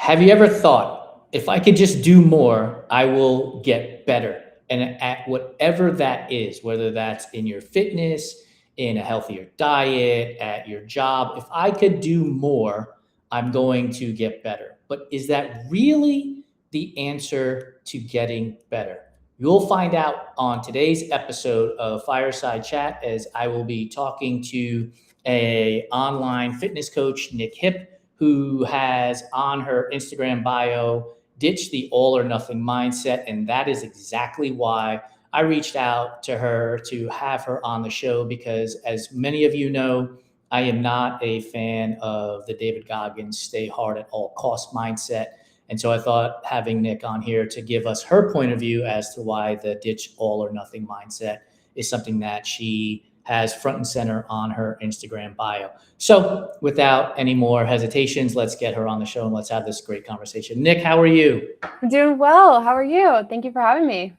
Have you ever thought, if I could just do more, I will get better? And at whatever that is, whether that's in your fitness, in a healthier diet, at your job, if I could do more, I'm going to get better. But is that really the answer to getting better? You'll find out on today's episode of Fireside Chat, as I will be talking to a online fitness coach, Nic Hipp, who has on her Instagram bio, ditch the all or nothing mindset. And that is exactly why I reached out to her to have her on the show, because as many of you know, I am not a fan of the David Goggins stay hard at all cost mindset. And so I thought having Nic on here to give us her point of view as to why the ditch all or nothing mindset is something that she has front and center on her Instagram bio. So without any more hesitations, let's get her on the show and let's have this great conversation. Nic, how are you? I'm doing well. How are you? Thank you for having me.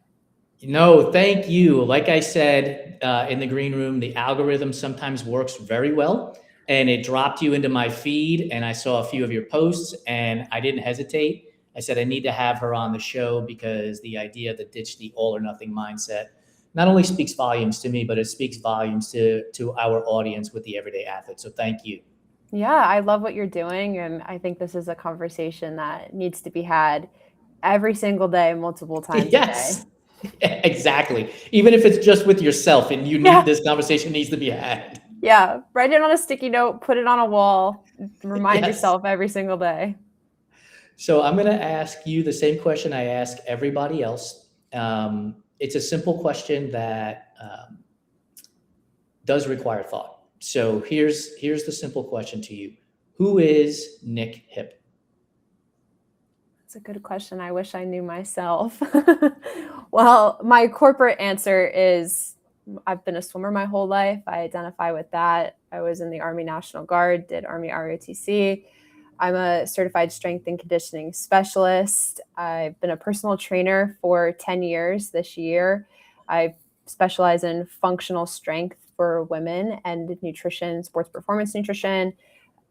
No, thank you. Like I said in the green room, the algorithm sometimes works very well, and it dropped you into my feed, and I saw a few of your posts, and I didn't hesitate. I said I need to have her on the show because the idea of the ditch the all or nothing mindset not only speaks volumes to me, but it speaks volumes to our audience with the everyday athlete. So thank you. Yeah, I love what you're doing. And I think this is a conversation that needs to be had every single day, multiple times a day. Yes, exactly. Even if it's just with yourself and you need this conversation needs to be had. Yeah. Write it on a sticky note, put it on a wall, remind Yes. yourself every single day. So I'm going to ask you the same question I ask everybody else. It's a simple question that does require thought. So here's the simple question to you. Who is Nic Hipp? That's a good question. I wish I knew myself. Well, my corporate answer is I've been a swimmer my whole life. I identify with that. I was in the Army National Guard, did Army ROTC. I'm a certified strength and conditioning specialist. I've been a personal trainer for 10 years this year. I specialize in functional strength for women and nutrition, sports performance nutrition.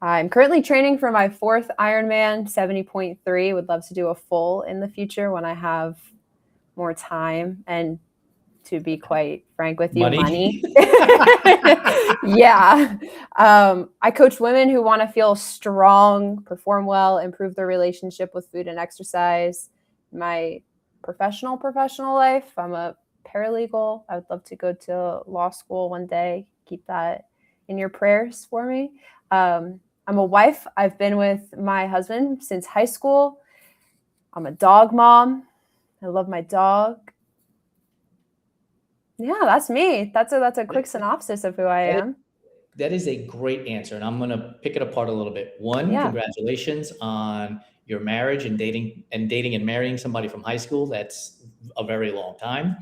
I'm currently training for my 4th Ironman, 70.3. Would love to do a full in the future when I have more time and, to be quite frank with you, money. Yeah. I coach women who want to feel strong, perform well, improve their relationship with food and exercise. My professional life, I'm a paralegal. I would love to go to law school one day. Keep that in your prayers for me. I'm a wife. I've been with my husband since high school. I'm a dog mom. I love my dog. Yeah, that's me. That's a quick synopsis of who I am. That is a great answer, and I'm going to pick it apart a little bit. One, congratulations on your marriage and dating and marrying somebody from high school. That's a very long time.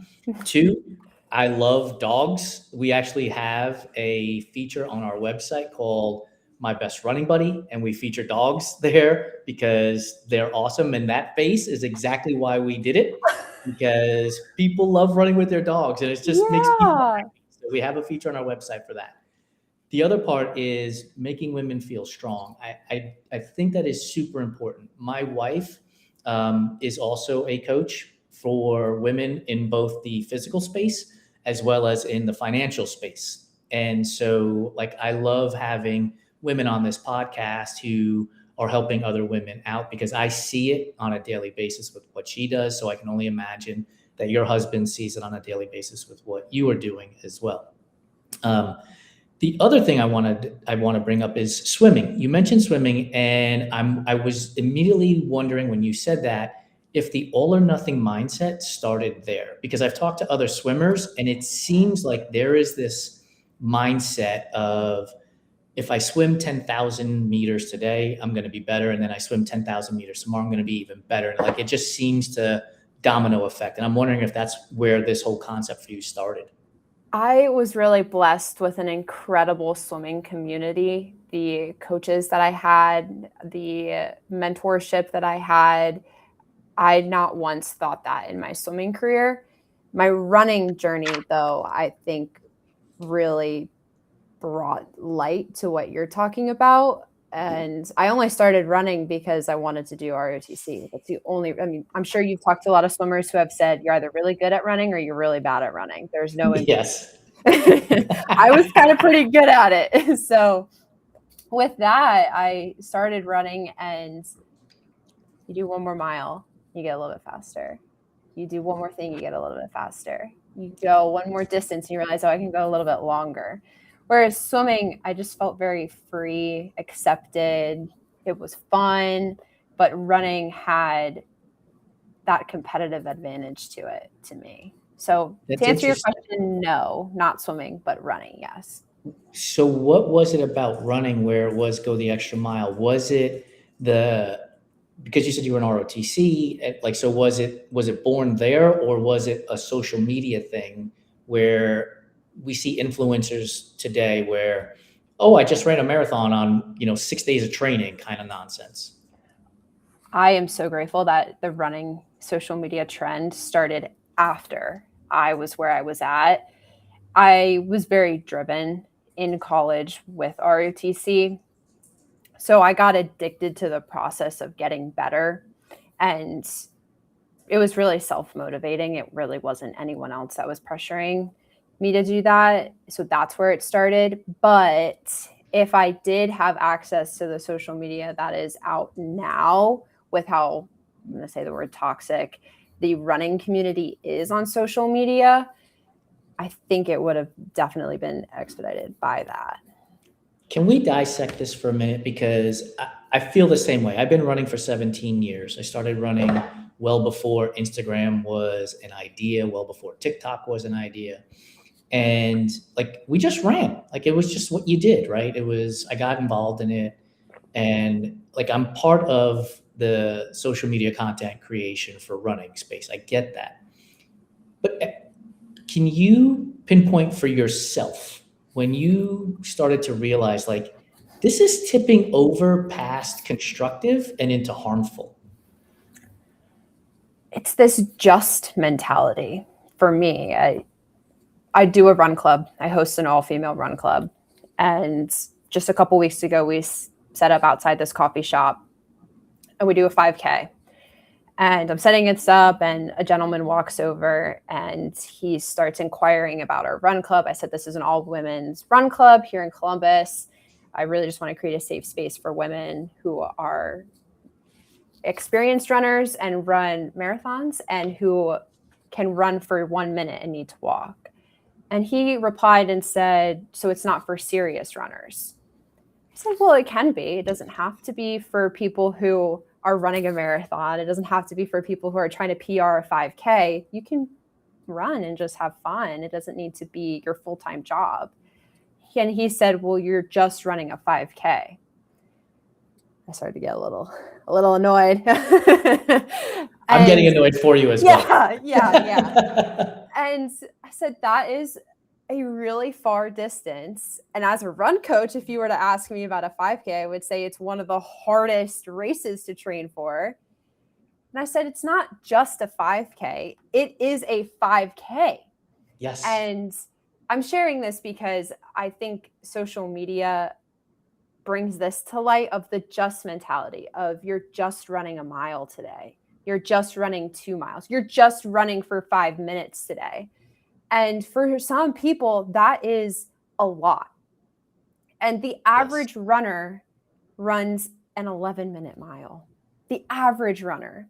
Two, I love dogs. We actually have a feature on our website called My Best Running Buddy, and we feature dogs there because they're awesome. And that face is exactly why we did it, because people love running with their dogs, and it just makes people happy. So we have a feature on our website for that. The other part is making women feel strong. I think that is super important. My wife is also a coach for women in both the physical space as well as in the financial space. And so, like, I love having women on this podcast who are helping other women out, because I see it on a daily basis with what she does. So I can only imagine that your husband sees it on a daily basis with what you are doing as well. The other thing I want to bring up is swimming. You mentioned swimming, and I was immediately wondering when you said that if the all or nothing mindset started there, because I've talked to other swimmers, and it seems like there is this mindset of, if I swim 10,000 meters today, I'm going to be better, and then I swim 10,000 meters tomorrow, I'm going to be even better. And like, it just seems to domino effect. And I'm wondering if that's where this whole concept for you started. I was really blessed with an incredible swimming community. The coaches that I had, the mentorship that I had, I not once thought that in my swimming career. My running journey, though, I think really brought light to what you're talking about. And I only started running because I wanted to do ROTC. That's the only, I mean, I'm sure you've talked to a lot of swimmers who have said you're either really good at running or you're really bad at running. There's no in Yes. I was kind of pretty good at it. So with that, I started running, and you do one more mile, you get a little bit faster. You do one more thing, you get a little bit faster. You go one more distance and you realize, oh, I can go a little bit longer. Whereas swimming, I just felt very free, accepted. It was fun, but running had that competitive advantage to it to me. So That's to answer your interesting. question, no, not swimming, but running, yes. So what was it about running where it was go the extra mile? Was it because you said you were in ROTC, like, so was it born there, or was it a social media thing where we see influencers today where, oh, I just ran a marathon on, 6 days of training kind of nonsense? I am so grateful that the running social media trend started after I was where I was at. I was very driven in college with ROTC. So I got addicted to the process of getting better. And it was really self-motivating. It really wasn't anyone else that was pressuring me to do that. So that's where it started. But if I did have access to the social media that is out now, with how, I'm going to say the word toxic, the running community is on social media, I think it would have definitely been expedited by that. Can we dissect this for a minute? Because I feel the same way. I've been running for 17 years. I started running well before Instagram was an idea, well before TikTok was an idea. And like, we just ran. Like, it was just what you did, right? I got involved in it. And like, I'm part of the social media content creation for running space. I get that. But can you pinpoint for yourself when you started to realize, like, this is tipping over past constructive and into harmful? It's this just mentality for me. I do a run club. I host an all-female run club. And just a couple weeks ago, we set up outside this coffee shop and we do a 5K. And I'm setting this up, and a gentleman walks over and he starts inquiring about our run club. I said, this is an all women's run club here in Columbus. I really just want to create a safe space for women who are experienced runners and run marathons and who can run for 1 minute and need to walk. And he replied and said, so it's not for serious runners. I said, well, it can be. It doesn't have to be for people who are running a marathon. It doesn't have to be for people who are trying to PR a 5K. You can run and just have fun. It doesn't need to be your full-time job. And he said, well, you're just running a 5K. I started to get a little annoyed. I'm getting annoyed for you as well. Yeah. And I said, that is a really far distance. And as a run coach, if you were to ask me about a 5K, I would say it's one of the hardest races to train for. And I said, it's not just a 5K. It is a 5K. Yes. And I'm sharing this because I think social media brings this to light of the just mentality of, you're just running a mile today. You're just running 2 miles. You're just running for 5 minutes today. And for some people, that is a lot. And the average runner runs an 11-minute mile. The average runner.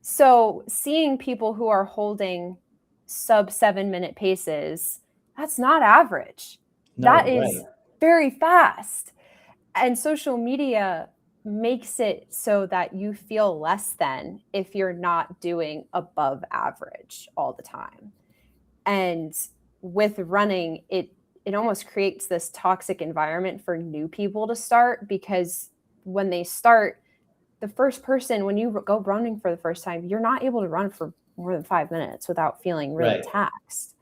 So seeing people who are holding sub 7-minute paces, that's not average. No, that is very fast. And social media makes it so that you feel less than if you're not doing above average all the time. And with running, it almost creates this toxic environment for new people to start, because when they start, the first person, when you go running for the first time, you're not able to run for more than 5 minutes without feeling really taxed.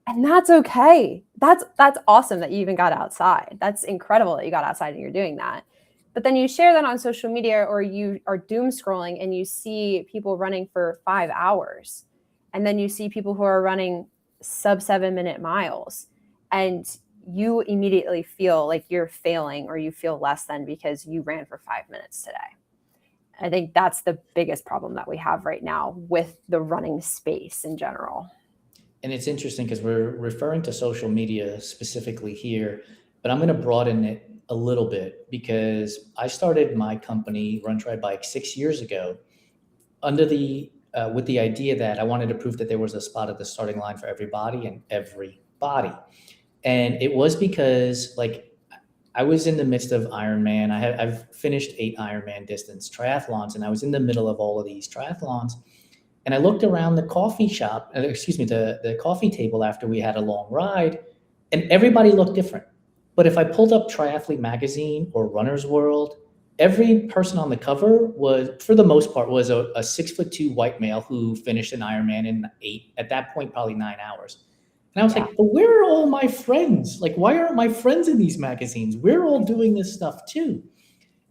And that's okay. That's awesome that you even got outside. That's incredible that you got outside and you're doing that. But then you share that on social media, or you are doom scrolling and you see people running for 5 hours. And then you see people who are running sub 7-minute miles, and you immediately feel like you're failing or you feel less than because you ran for 5 minutes today. I think that's the biggest problem that we have right now with the running space in general. And it's interesting because we're referring to social media specifically here, but I'm going to broaden it a little bit because I started my company, Run Try Bike, 6 years ago under the with the idea that I wanted to prove that there was a spot at the starting line for everybody and everybody. And it was because like I was in the midst of Ironman. I've finished 8 Ironman distance triathlons, and I was in the middle of all of these triathlons. And I looked around the coffee shop, the coffee table after we had a long ride, and everybody looked different. But if I pulled up Triathlete Magazine or Runner's World, every person on the cover was, for the most part, was a 6'2" white male who finished an Ironman in 8, at that point, probably 9 hours. And I was like, but where are all my friends? Like, why aren't my friends in these magazines? We're all doing this stuff too.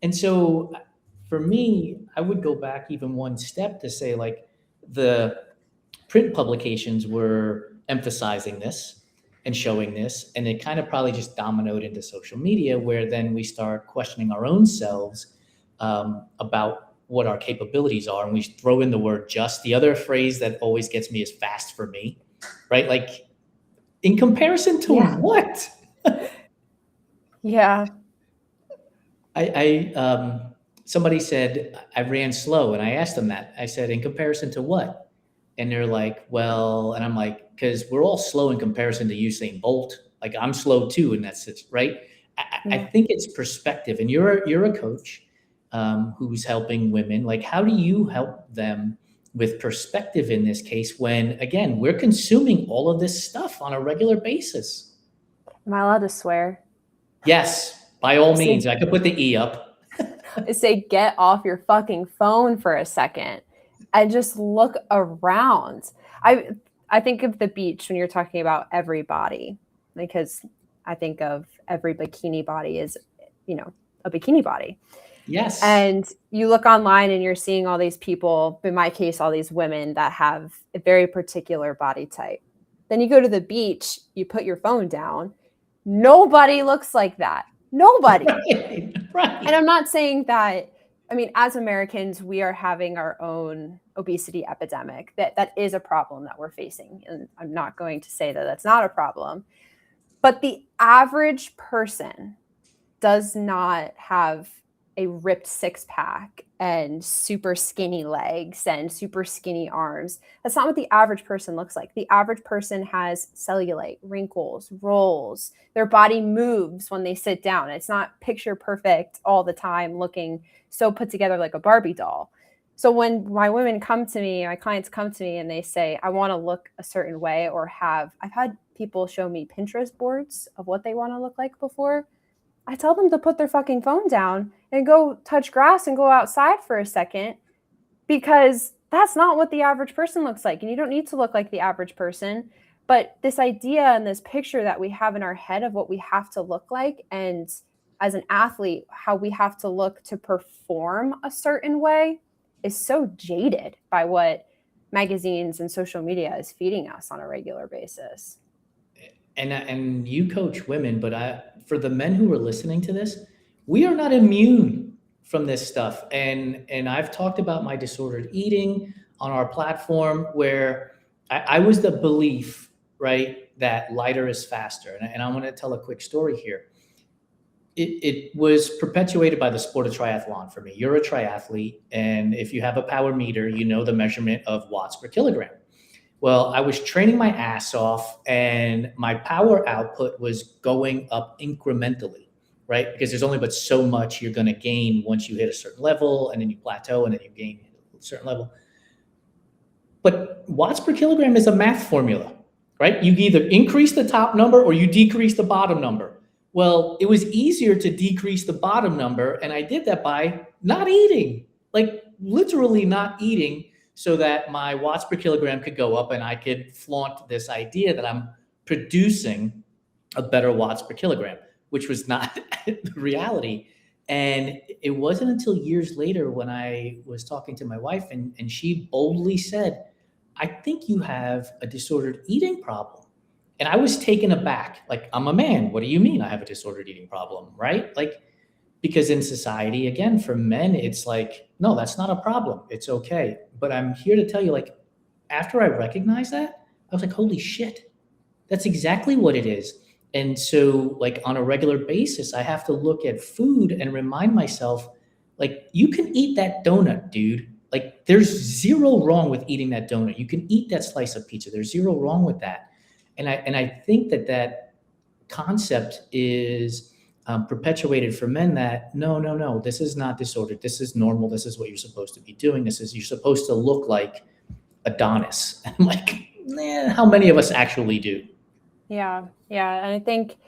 And so for me, I would go back even one step to say, like, the print publications were emphasizing this and showing this, and it kind of probably just dominoed into social media, where then we start questioning our own selves about what our capabilities are, and we throw in the word just. The other phrase that always gets me is fast for me, right? Like, in comparison to what? Yeah. Somebody said, I ran slow, and I asked them that. I said, in comparison to what? And they're like, well, and I'm like, because we're all slow in comparison to Usain Bolt. Like, I'm slow too, and that's it, right? I think it's perspective, and you're a coach who's helping women. Like, how do you help them with perspective in this case when, again, we're consuming all of this stuff on a regular basis? Am I allowed to swear? Yes, by all means. I could put the E up. I say, get off your fucking phone for a second and just look around. I think of the beach when you're talking about everybody, because I think of every bikini body as, a bikini body. Yes. And you look online and you're seeing all these people, in my case, all these women that have a very particular body type. Then you go to the beach, you put your phone down. Nobody looks like that. Nobody. Right. And I'm not saying that, as Americans, we are having our own obesity epidemic. That is a problem that we're facing. And I'm not going to say that that's not a problem. But the average person does not have a ripped 6-pack and super skinny legs and super skinny arms. That's not what the average person looks like. The average person has cellulite, wrinkles, rolls. Their body moves when they sit down. It's not picture perfect all the time, looking so put together like a Barbie doll. So when my women come to me, my clients come to me and they say, I want to look a certain way, or I've had people show me Pinterest boards of what they want to look like before. I tell them to put their fucking phone down and go touch grass and go outside for a second, because that's not what the average person looks like. And you don't need to look like the average person. But this idea and this picture that we have in our head of what we have to look like, and as an athlete, how we have to look to perform a certain way, is so jaded by what magazines and social media is feeding us on a regular basis. And you coach women, but for the men who are listening to this, we are not immune from this stuff. And I've talked about my disordered eating on our platform, where I was the belief, right, that lighter is faster. And I want to tell a quick story here. It was perpetuated by the sport of triathlon for me. You're a triathlete, and if you have a power meter, you know the measurement of watts per kilogram. Well, I was training my ass off, and my power output was going up incrementally, right? Because there's only but so much you're going to gain once you hit a certain level, and then you plateau, and then you gain a certain level. But watts per kilogram is a math formula, right? You either increase the top number or you decrease the bottom number. Well, it was easier to decrease the bottom number, and I did that by not eating, like literally not eating, so that my watts per kilogram could go up and I could flaunt this idea that I'm producing a better watts per kilogram, which was not the reality. And it wasn't until years later when I was talking to my wife, and she boldly said, I think you have a disordered eating problem. And I was taken aback. Like, I'm a man. What do you mean I have a disordered eating problem, right? Like, because in society, again, for men, it's like, no, that's not a problem. It's okay. But I'm here to tell you, like, after I recognized that, I was like, holy shit, that's exactly what it is. And so, like, on a regular basis, I have to look at food and remind myself, like, you can eat that donut, dude. Like, there's zero wrong with eating that donut. You can eat that slice of pizza. There's zero wrong with that. And I think that concept is perpetuated for men that no, this is not disordered. This is normal. This is what you're supposed to be doing. You're supposed to look like Adonis. And I'm like, how many of us actually do? Yeah. And I think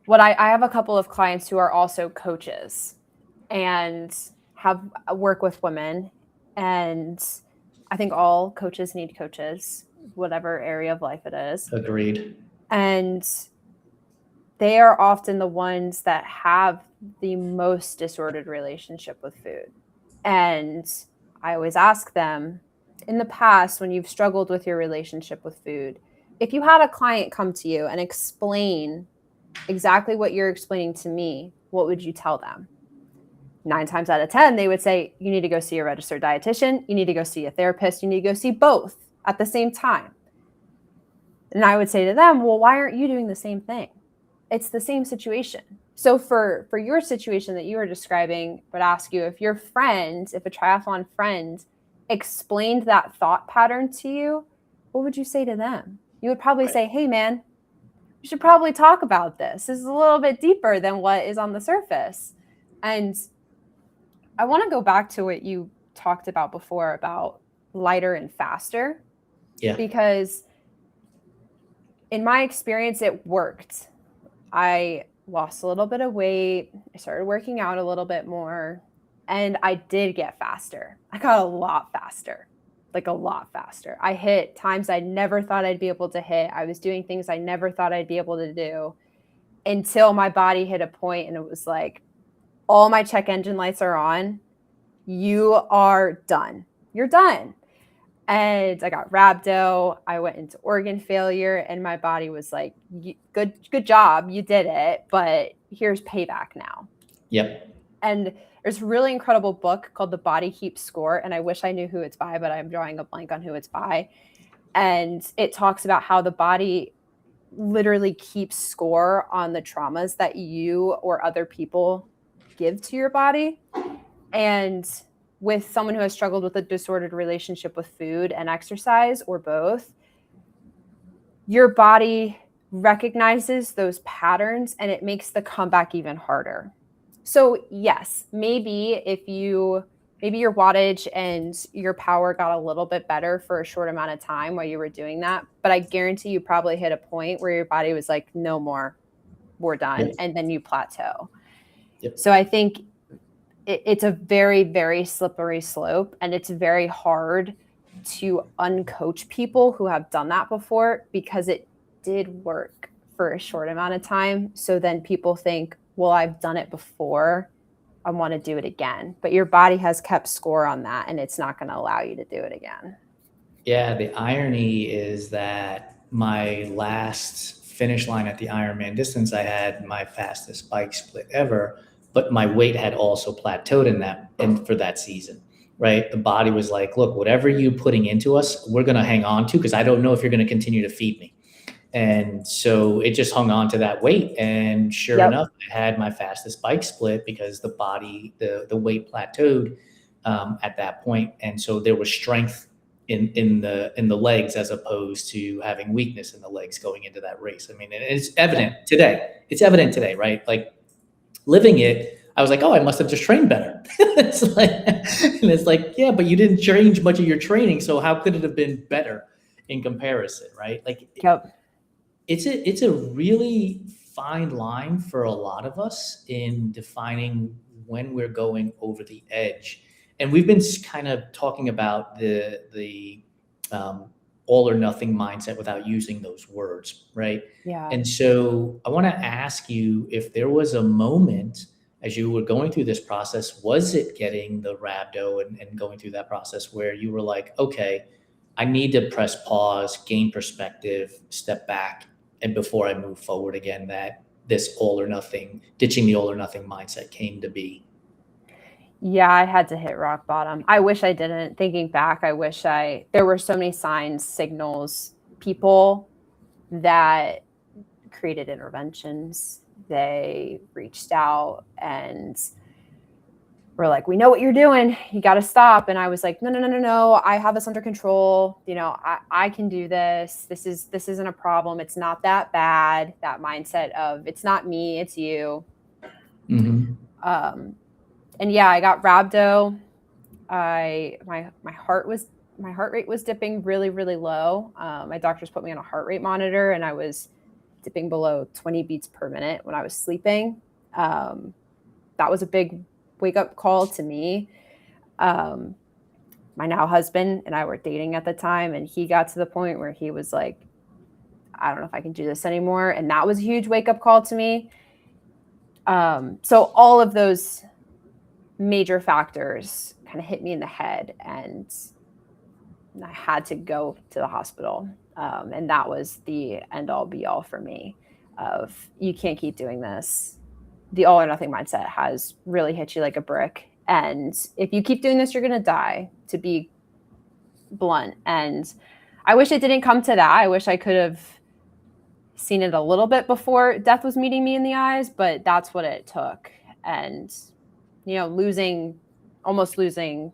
I have a couple of clients who are also coaches and have work with women. And I think all coaches need coaches, whatever area of life it is. Agreed. And they are often the ones that have the most disordered relationship with food. And I always ask them, in the past, when you've struggled with your relationship with food, if you had a client come to you and explain exactly what you're explaining to me, what would you tell them? 9 times out of 10, they would say, you need to go see a registered dietitian. You need to go see a therapist. You need to go see both at the same time. And I would say to them, well, why aren't you doing the same thing? It's the same situation. So for your situation that you were describing, I would ask you, if a triathlon friend explained that thought pattern to you, what would you say to them? You would probably say, hey, man, we should probably talk about this. This is a little bit deeper than what is on the surface. And I want to go back to what you talked about before about lighter and faster. Yeah. Because in my experience, it worked. I lost a little bit of weight. I started working out a little bit more, and I did get faster. I got a lot faster, like a lot faster. I hit times I never thought I'd be able to hit. I was doing things I never thought I'd be able to do until my body hit a point and it was like, all my check engine lights are on. You are done. You're done. And I got rhabdo. I went into organ failure, and my body was like, good job. You did it, but here's payback now. Yep. And there's a really incredible book called The Body Keeps Score. And I wish I knew who it's by, but I'm drawing a blank on who it's by. And it talks about how the body literally keeps score on the traumas that you or other people give to your body. And with someone who has struggled with a disordered relationship with food and exercise, or both, your body recognizes those patterns and it makes the comeback even harder. So yes, maybe your wattage and your power got a little bit better for a short amount of time while you were doing that. But I guarantee you probably hit a point where your body was like, no more, we're done. Yep. And then you plateau. Yep. So I think it's a very, very slippery slope, and it's very hard to uncoach people who have done that before, because it did work for a short amount of time. So then people think, well, I've done it before, I want to do it again. But your body has kept score on that, and it's not going to allow you to do it again. Yeah, the irony is that my last finish line at the Ironman distance, I had my fastest bike split ever, but my weight had also plateaued for that season, right? The body was like, look, whatever you're putting into us, we're going to hang on to, because I don't know if you're going to continue to feed me. And so it just hung on to that weight. And sure enough, I had my fastest bike split because the body, the weight plateaued at that point. And so there was strength in the legs, as opposed to having weakness in the legs going into that race. I mean, it's evident today. It's evident today, right? Like, living it, I was like, oh, I must have just trained better. It's like, yeah, but you didn't change much of your training, so how could it have been better in comparison, right? Like, it's a really fine line for a lot of us in defining when we're going over the edge. And we've been kind of talking about the all or nothing mindset without using those words, right? Yeah. And so I want to ask you if there was a moment as you were going through this process, was it getting the rhabdo and going through that process where you were like, okay, I need to press pause, gain perspective, step back, and before I move forward again, that this all or nothing, ditching the all or nothing mindset came to be? Yeah, I had to hit rock bottom. I wish I didn't. Thinking back, there were so many signs, signals, people that created interventions. They reached out and were like, we know what you're doing. You got to stop. And I was like, no. I have this under control. I can do this. This isn't a problem. It's not that bad. That mindset of it's not me, it's you. Mm-hmm. And yeah, I got rhabdo. My heart rate was dipping really, really low. My doctors put me on a heart rate monitor, and I was dipping below 20 beats per minute when I was sleeping. That was a big wake up call to me. My now husband and I were dating at the time, and he got to the point where he was like, I don't know if I can do this anymore. And that was a huge wake up call to me. So all of those major factors kind of hit me in the head, and I had to go to the hospital. And that was the end all be all for me of you can't keep doing this. The all or nothing mindset has really hit you like a brick. And if you keep doing this, you're going to die, to be blunt. And I wish it didn't come to that. I wish I could have seen it a little bit before death was meeting me in the eyes, but that's what it took. And, almost losing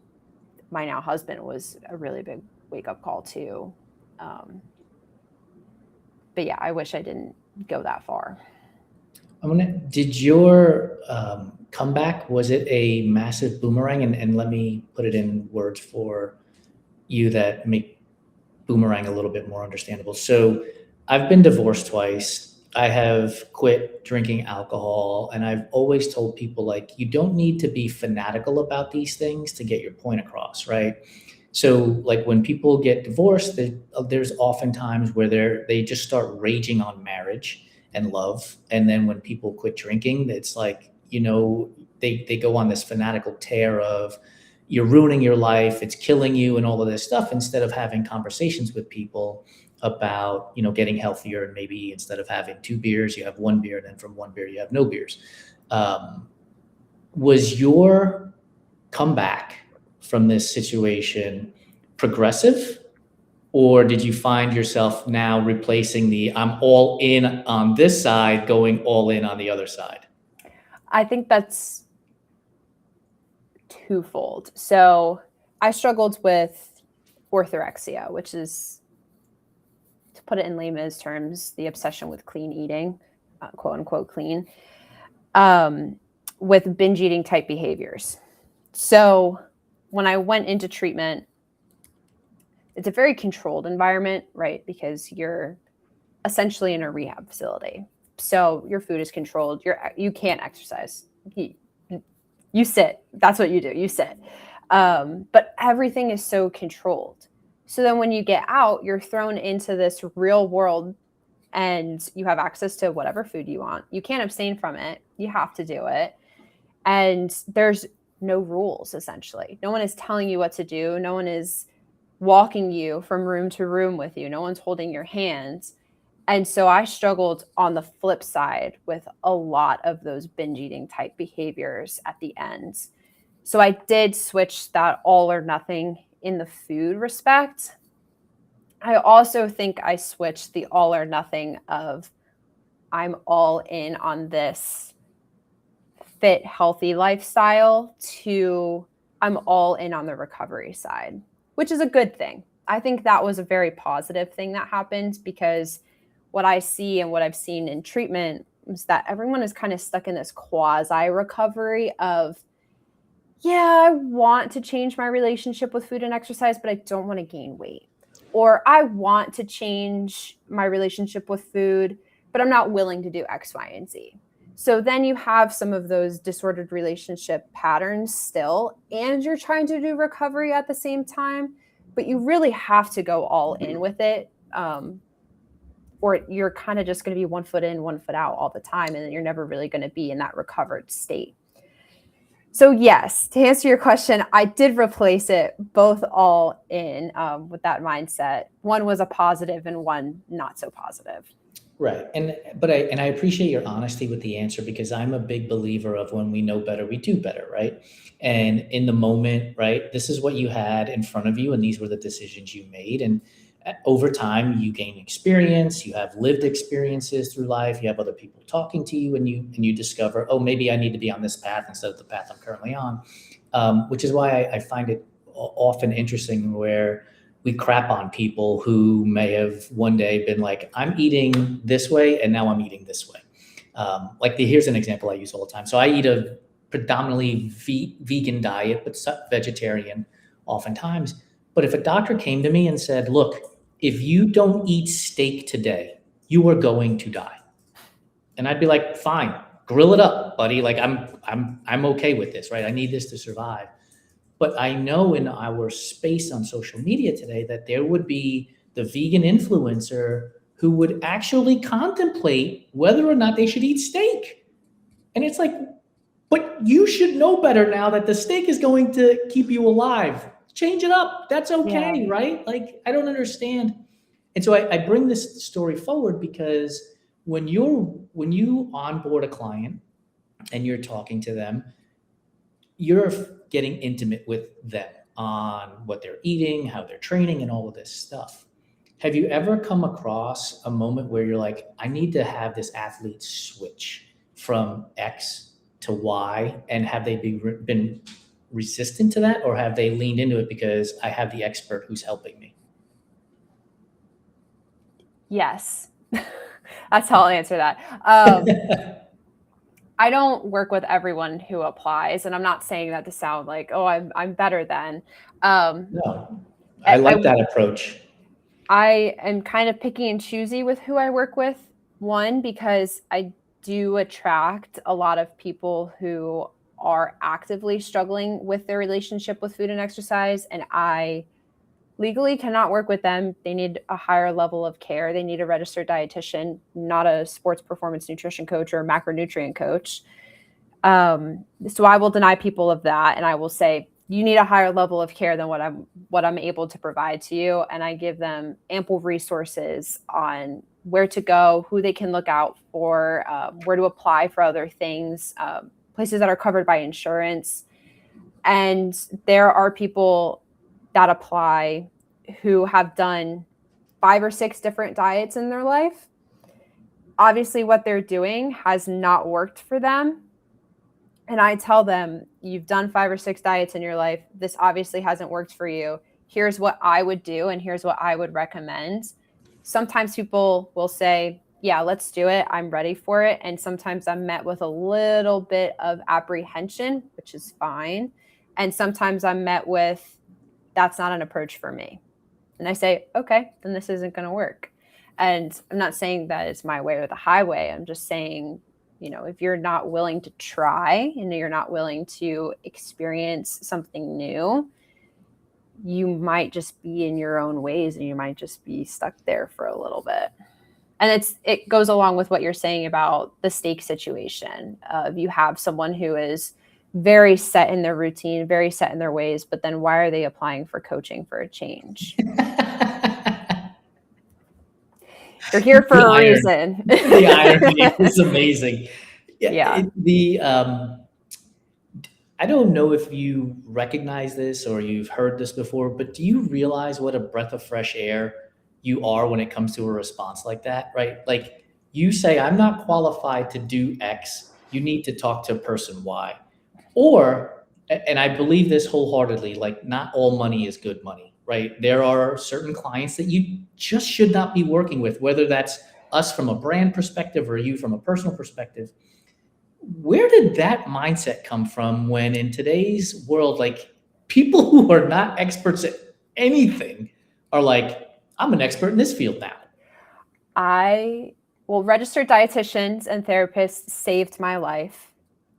my now husband was a really big wake up call too. But yeah, I wish I didn't go that far. Did your comeback, was it a massive boomerang? And let me put it in words for you that make boomerang a little bit more understandable. So I've been divorced twice. I have quit drinking alcohol, and I've always told people, like, you don't need to be fanatical about these things to get your point across, right? So like when people get divorced, there's often times where they just start raging on marriage and love. And then when people quit drinking, it's like, they go on this fanatical tear of you're ruining your life, it's killing you and all of this stuff, instead of having conversations with people about, getting healthier. And maybe instead of having 2 beers, you have 1 beer, and then from 1 beer, you have no beers. Was your comeback from this situation progressive? Or did you find yourself now replacing the I'm all in on this side, going all in on the other side? I think that's twofold. So I struggled with orthorexia, which is, to put it in layman's terms, the obsession with clean eating, quote unquote clean, with binge eating type behaviors. So when I went into treatment, it's a very controlled environment, right? Because you're essentially in a rehab facility. So your food is controlled. You can't exercise. You sit. That's what you do. You sit. But everything is so controlled. So then when you get out, you're thrown into this real world, and you have access to whatever food you want. You can't abstain from it. You have to do it. And there's no rules, essentially. No one is telling you what to do. No one is walking you from room to room with you. No one's holding your hands. And so I struggled on the flip side with a lot of those binge eating type behaviors at the end. So I did switch that all or nothing in the food respect. I also think I switched the all or nothing of I'm all in on this fit, healthy lifestyle to I'm all in on the recovery side, which is a good thing. I think that was a very positive thing that happened, because what I see and what I've seen in treatment is that everyone is kind of stuck in this quasi recovery of, yeah, I want to change my relationship with food and exercise, but I don't want to gain weight. Or I want to change my relationship with food, but I'm not willing to do X, Y, and Z. So then you have some of those disordered relationship patterns still, and you're trying to do recovery at the same time, but you really have to go all in with it. Or you're kind of just going to be 1 foot in, 1 foot out all the time, and then you're never really going to be in that recovered state. So yes, to answer your question, I did replace it both all in with that mindset. One was a positive and one not so positive. Right. I appreciate your honesty with the answer, because I'm a big believer of when we know better, we do better, right? And in the moment, right, this is what you had in front of you and these were the decisions you made. And over time you gain experience, you have lived experiences through life, you have other people talking to you, and you discover, oh, maybe I need to be on this path instead of the path I'm currently on. Which is why I find it often interesting where we crap on people who may have one day been like, I'm eating this way and now I'm eating this way. Here's an example I use all the time. So I eat a predominantly vegan diet, but vegetarian oftentimes. But if a doctor came to me and said, look, if you don't eat steak today, you are going to die. And I'd be like, fine, grill it up, buddy. Like I'm okay with this, right? I need this to survive. But I know in our space on social media today that there would be the vegan influencer who would actually contemplate whether or not they should eat steak. And it's like, but you should know better now that the steak is going to keep you alive. Change it up. That's okay, Yeah. right? Like, I don't understand. And so I bring this story forward because when you onboard a client and you're talking to them, you're getting intimate with them on what they're eating, how they're training, and all of this stuff. Have you ever come across a moment where you're like, I need to have this athlete switch from X to Y? And have they been resistant to that, or have they leaned into it because I have the expert who's helping me? Yes. That's how I'll answer that. I don't work with everyone who applies, and I'm not saying that to sound like, oh, I'm better than. No, I like that approach. I am kind of picky and choosy with who I work with. One, because I do attract a lot of people who are actively struggling with their relationship with food and exercise, and I legally cannot work with them. They need a higher level of care. They need a registered dietitian, not a sports performance nutrition coach or a macronutrient coach. So I will deny people of that, and I will say, you need a higher level of care than what I'm able to provide to you. And I give them ample resources on where to go, who they can look out for, where to apply for other things, places that are covered by insurance. And there are people that apply who have done 5 or 6 different diets in their life. Obviously, what they're doing has not worked for them. And I tell them, you've done 5 or 6 diets in your life. This obviously hasn't worked for you. Here's what I would do, and here's what I would recommend. Sometimes people will say, yeah, let's do it. I'm ready for it. And sometimes I'm met with a little bit of apprehension, which is fine. And sometimes I'm met with, that's not an approach for me. And I say, okay, then this isn't going to work. And I'm not saying that it's my way or the highway. I'm just saying, if you're not willing to try and you're not willing to experience something new, you might just be in your own ways and you might just be stuck there for a little bit. And it goes along with what you're saying about the steak situation. You have someone who is very set in their routine, very set in their ways, but then why are they applying for coaching for a change? You're here for a reason. The irony is amazing. Yeah. I don't know if you recognize this or you've heard this before, but do you realize what a breath of fresh air you are when it comes to a response like that, right? Like you say, I'm not qualified to do X. You need to talk to person Y. Or, and I believe this wholeheartedly, like not all money is good money, right? There are certain clients that you just should not be working with, whether that's us from a brand perspective or you from a personal perspective. Where did that mindset come from when in today's world, like people who are not experts at anything are like, I'm an expert in this field now? Registered dietitians and therapists saved my life,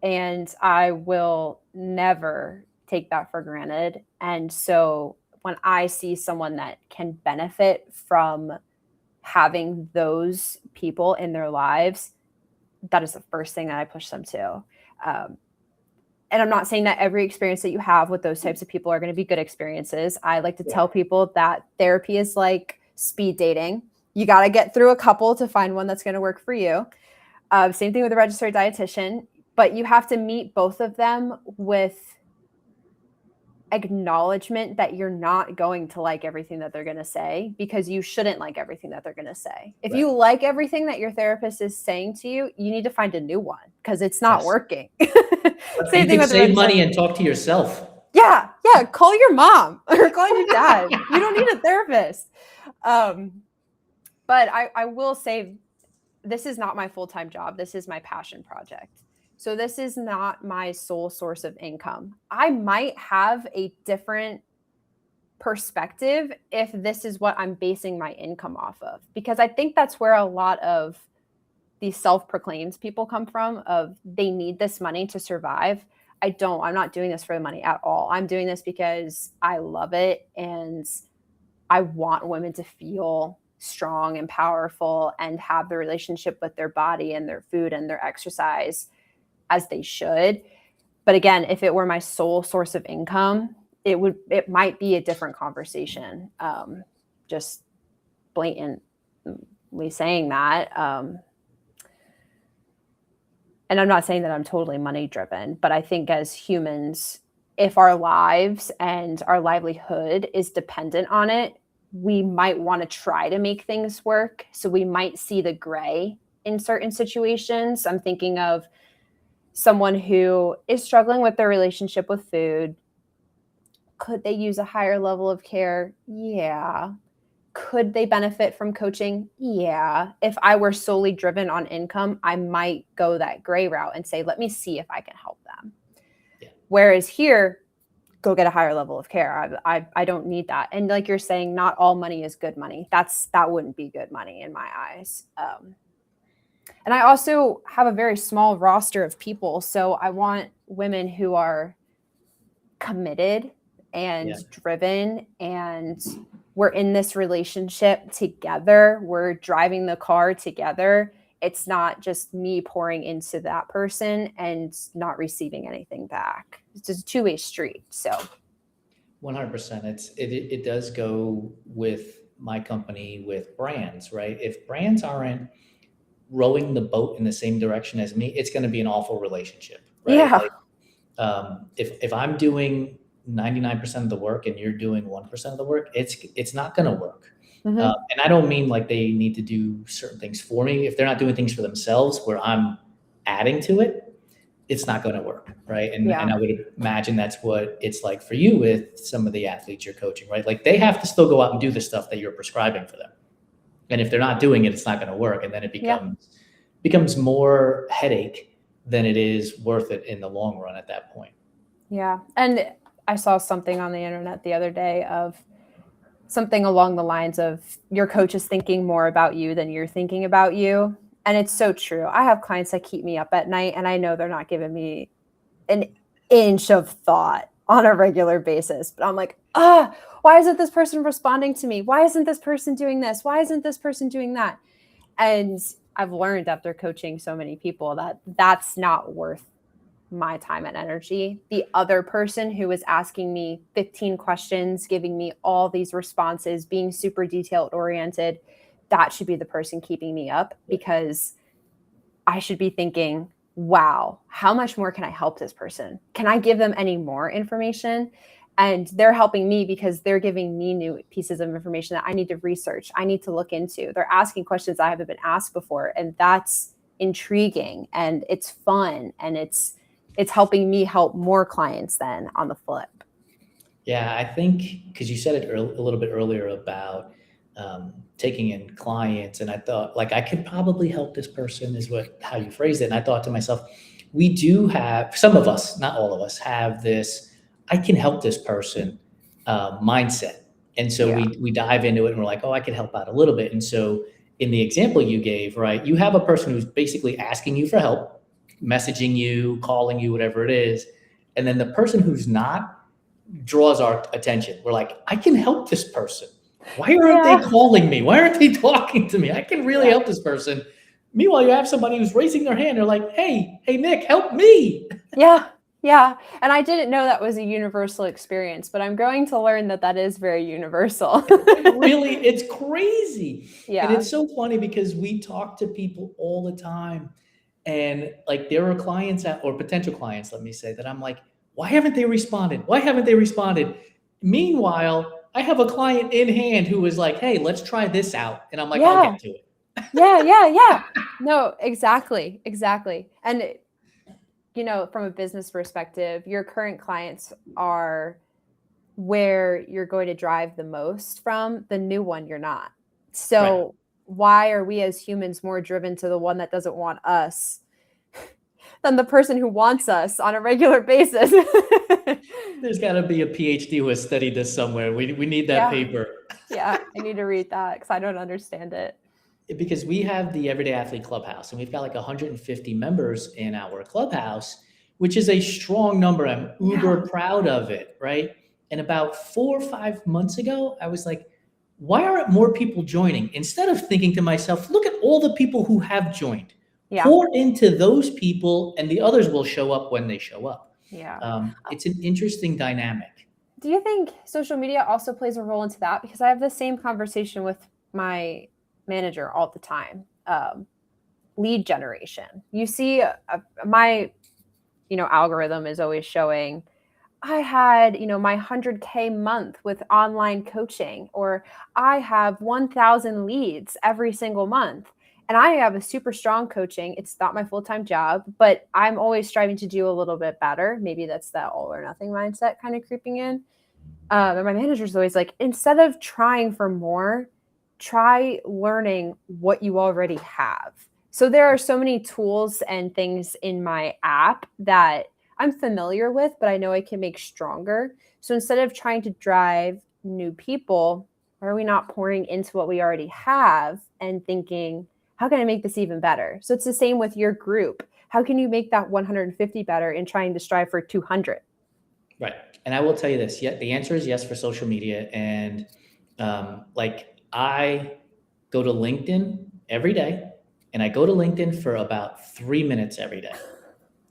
and I will never take that for granted. And so when I see someone that can benefit from having those people in their lives, that is the first thing that I push them to. and I'm not saying that every experience that you have with those types of people are going to be good experiences. I like to tell people that therapy is like speed dating. You got to get through a couple to find one that's going to work for you. Same thing with a registered dietitian, but you have to meet both of them with acknowledgement that you're not going to like everything that they're going to say, because you shouldn't like everything that they're going to say. If you like everything that your therapist is saying to you, you need to find a new one because it's not working. Same thing with save money and talk to yourself. Yeah. Call your mom or call your dad. You don't need a therapist. But I will say, this is not my full-time job. This is my passion project. So this is not my sole source of income. I might have a different perspective if this is what I'm basing my income off of, because I think that's where a lot of these self-proclaimed people come from, of they need this money to survive. I'm not doing this for the money at all. I'm doing this because I love it and I want women to feel strong and powerful and have the relationship with their body and their food and their exercise as they should. But again, if it were my sole source of income, it might be a different conversation. Just blatantly saying that. And I'm not saying that I'm totally money driven, but I think as humans, if our lives and our livelihood is dependent on it, we might want to try to make things work. So we might see the gray in certain situations. I'm thinking of someone who is struggling with their relationship with food. Could they use a higher level of care? Yeah. Could they benefit from coaching? Yeah. If I were solely driven on income, I might go that gray route and say, let me see if I can help them. Yeah. Whereas here, go get a higher level of care. I don't need that. And like you're saying, not all money is good money. That wouldn't be good money in my eyes. And I also have a very small roster of people. So I want women who are committed and driven, and we're in this relationship together. We're driving the car together. It's not just me pouring into that person and not receiving anything back. It's just a two-way street. So 100%. It does go with my company with brands, right? If brands aren't rowing the boat in the same direction as me, it's going to be an awful relationship, right? Yeah. Like, if I'm doing 99% of the work and you're doing 1% of the work, it's not going to work. Mm-hmm. And I don't mean like they need to do certain things for me. If they're not doing things for themselves where I'm adding to it, it's not going to work, right? And I would imagine that's what it's like for you with some of the athletes you're coaching, right? Like they have to still go out and do the stuff that you're prescribing for them. And if they're not doing it, it's not going to work. And then it becomes more headache than it is worth it in the long run at that point. Yeah. And I saw something on the internet the other day of something along the lines of your coach is thinking more about you than you're thinking about you. And it's so true. I have clients that keep me up at night and I know they're not giving me an inch of thought on a regular basis. But I'm like, why isn't this person responding to me? Why isn't this person doing this? Why isn't this person doing that? And I've learned after coaching so many people that that's not worth my time and energy. The other person who is asking me 15 questions, giving me all these responses, being super detailed oriented, that should be the person keeping me up, because I should be thinking, wow, how much more can I help this person? Can I give them any more information? And they're helping me because they're giving me new pieces of information that I need to research, I need to look into. They're asking questions I haven't been asked before. And that's intriguing and it's fun. And it's helping me help more clients then on the flip. Yeah, I think because you said it a little bit earlier about taking in clients, and I thought like I could probably help this person is how you phrased it. And I thought to myself, we do have, some of us, not all of us, have this I can help this person mindset. And so we dive into it and we're like, oh, I can help out a little bit. And so in the example you gave, right, you have a person who's basically asking you for help, messaging you, calling you, whatever it is. And then the person who's not draws our attention. We're like, I can help this person. Why aren't they calling me? Why aren't they talking to me? I can really help this person. Meanwhile, you have somebody who's raising their hand. They're like, hey, Nic, help me. Yeah. Yeah, and I didn't know that was a universal experience, but I'm growing to learn that that is very universal. It's crazy. And Yeah. it's so funny because we talk to people all the time, and like there are clients or potential clients, let me say, that I'm like, why haven't they responded? Why haven't they responded? Meanwhile, I have a client in hand who was like, hey, let's try this out. And I'm like, I'll Yeah. get to it. Yeah. No, exactly. And from a business perspective, your current clients are where you're going to drive the most from. The new one, you're not. Right. So why are we as humans more driven to the one that doesn't want us than the person who wants us on a regular basis? There's got to be a PhD who has studied this somewhere. We need that paper. Yeah, I need to read that because I don't understand it. Because we have the Everyday Athlete Clubhouse, and we've got like 150 members in our clubhouse, which is a strong number. I'm uber proud of it, right? And about 4 or 5 months ago, I was like, why aren't more people joining? Instead of thinking to myself, look at all the people who have joined. Yeah. Pour into those people, and the others will show up when they show up. Yeah. It's an interesting dynamic. Do you think social media also plays a role into that? Because I have the same conversation with my manager all the time. Lead generation. You see, my algorithm is always showing I had my 100K month with online coaching, or I have 1,000 leads every single month. And I have a super strong coaching. It's not my full-time job, but I'm always striving to do a little bit better. Maybe that's that all or nothing mindset kind of creeping in. And my manager's always like, instead of trying for more, try learning what you already have. So there are so many tools and things in my app that I'm familiar with, but I know I can make stronger. So instead of trying to drive new people, why are we not pouring into what we already have and thinking, how can I make this even better? So it's the same with your group. How can you make that 150 better in trying to strive for 200? Right. And I will tell you this. Yeah, the answer is yes for social media. And I go to LinkedIn every day, and I go to LinkedIn for about 3 minutes every day.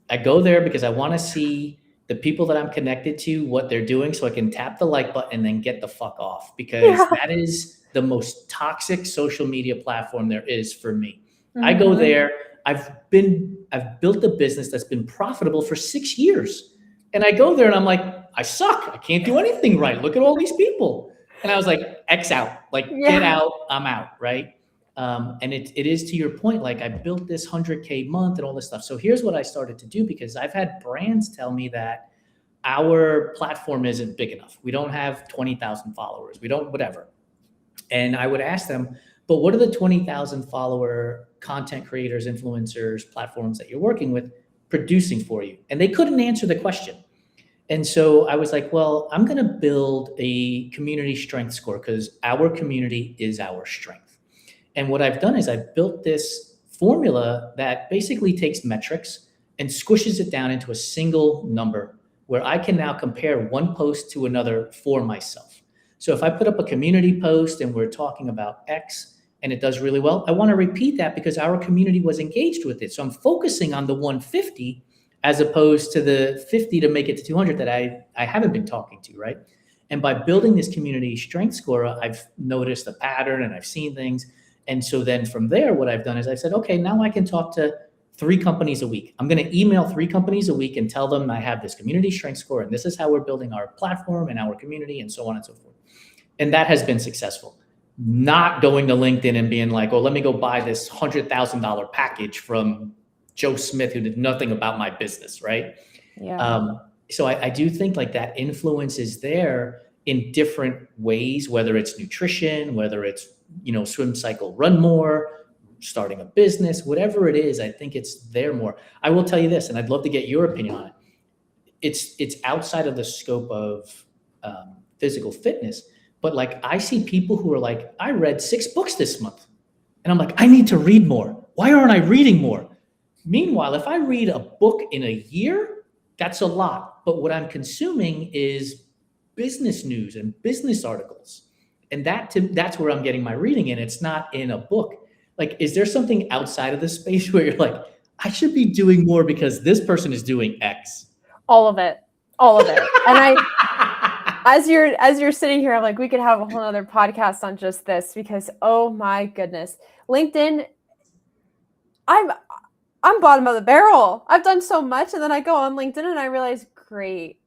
I go there because I want to see the people that I'm connected to, what they're doing, so I can tap the like button and then get the fuck off, because that is the most toxic social media platform there is for me. Mm-hmm. I go there. I've built a business that's been profitable for 6 years. And I go there and I'm like, I suck. I can't do anything right. Look at all these people. And I was like, X out, get out, I'm out, right? And it is to your point, like I built this 100K month and all this stuff. So here's what I started to do, because I've had brands tell me that our platform isn't big enough. We don't have 20,000 followers. We don't, whatever. And I would ask them, but what are the 20,000 follower content creators, influencers, platforms that you're working with producing for you? And they couldn't answer the question. And so I was like, well, I'm going to build a community strength score, because our community is our strength. And what I've done is I've built this formula that basically takes metrics and squishes it down into a single number, where I can now compare one post to another for myself. So if I put up a community post and we're talking about X and it does really well, I want to repeat that because our community was engaged with it. So I'm focusing on the 150 as opposed to the 50 to make it to 200 that I haven't been talking to, right? And by building this community strength score, I've noticed a pattern and I've seen things. And so then from there, what I've done is I've said, okay, now I can talk to 3 companies a week. I'm going to email 3 companies a week and tell them I have this community strength score, and this is how we're building our platform and our community, and so on and so forth. And that has been successful. Not going to LinkedIn and being like, oh, let me go buy this $100,000 package from Joe Smith, who did nothing about my business, right? Yeah. So I do think like that influence is there in different ways, whether it's nutrition, whether it's, swim, cycle, run more, starting a business, whatever it is, I think it's there more. I will tell you this, and I'd love to get your opinion on it. It's outside of the scope of physical fitness, but like I see people who are like, I read 6 books this month. And I'm like, I need to read more. Why aren't I reading more? Meanwhile, if I read a book in a year, that's a lot. But what I'm consuming is business news and business articles. And that's where I'm getting my reading in. It's not in a book. Like, is there something outside of the space where you're like, I should be doing more because this person is doing X? All of it. And as you're sitting here, I'm like, we could have a whole other podcast on just this, because oh my goodness, LinkedIn, I'm bottom of the barrel. I've done so much, and then I go on LinkedIn and I realize, great.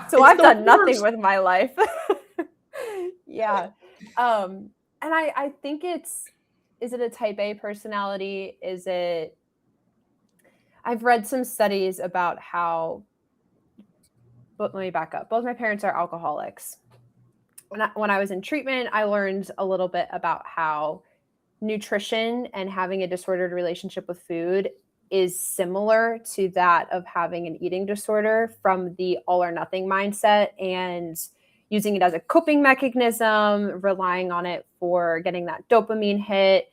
So I've done nothing with my life. Yeah. And I think is it a type A personality? I've read some studies about how, but let me back up. Both my parents are alcoholics. When I was in treatment, I learned a little bit about how nutrition and having a disordered relationship with food is similar to that of having an eating disorder, from the all or nothing mindset and using it as a coping mechanism, relying on it for getting that dopamine hit,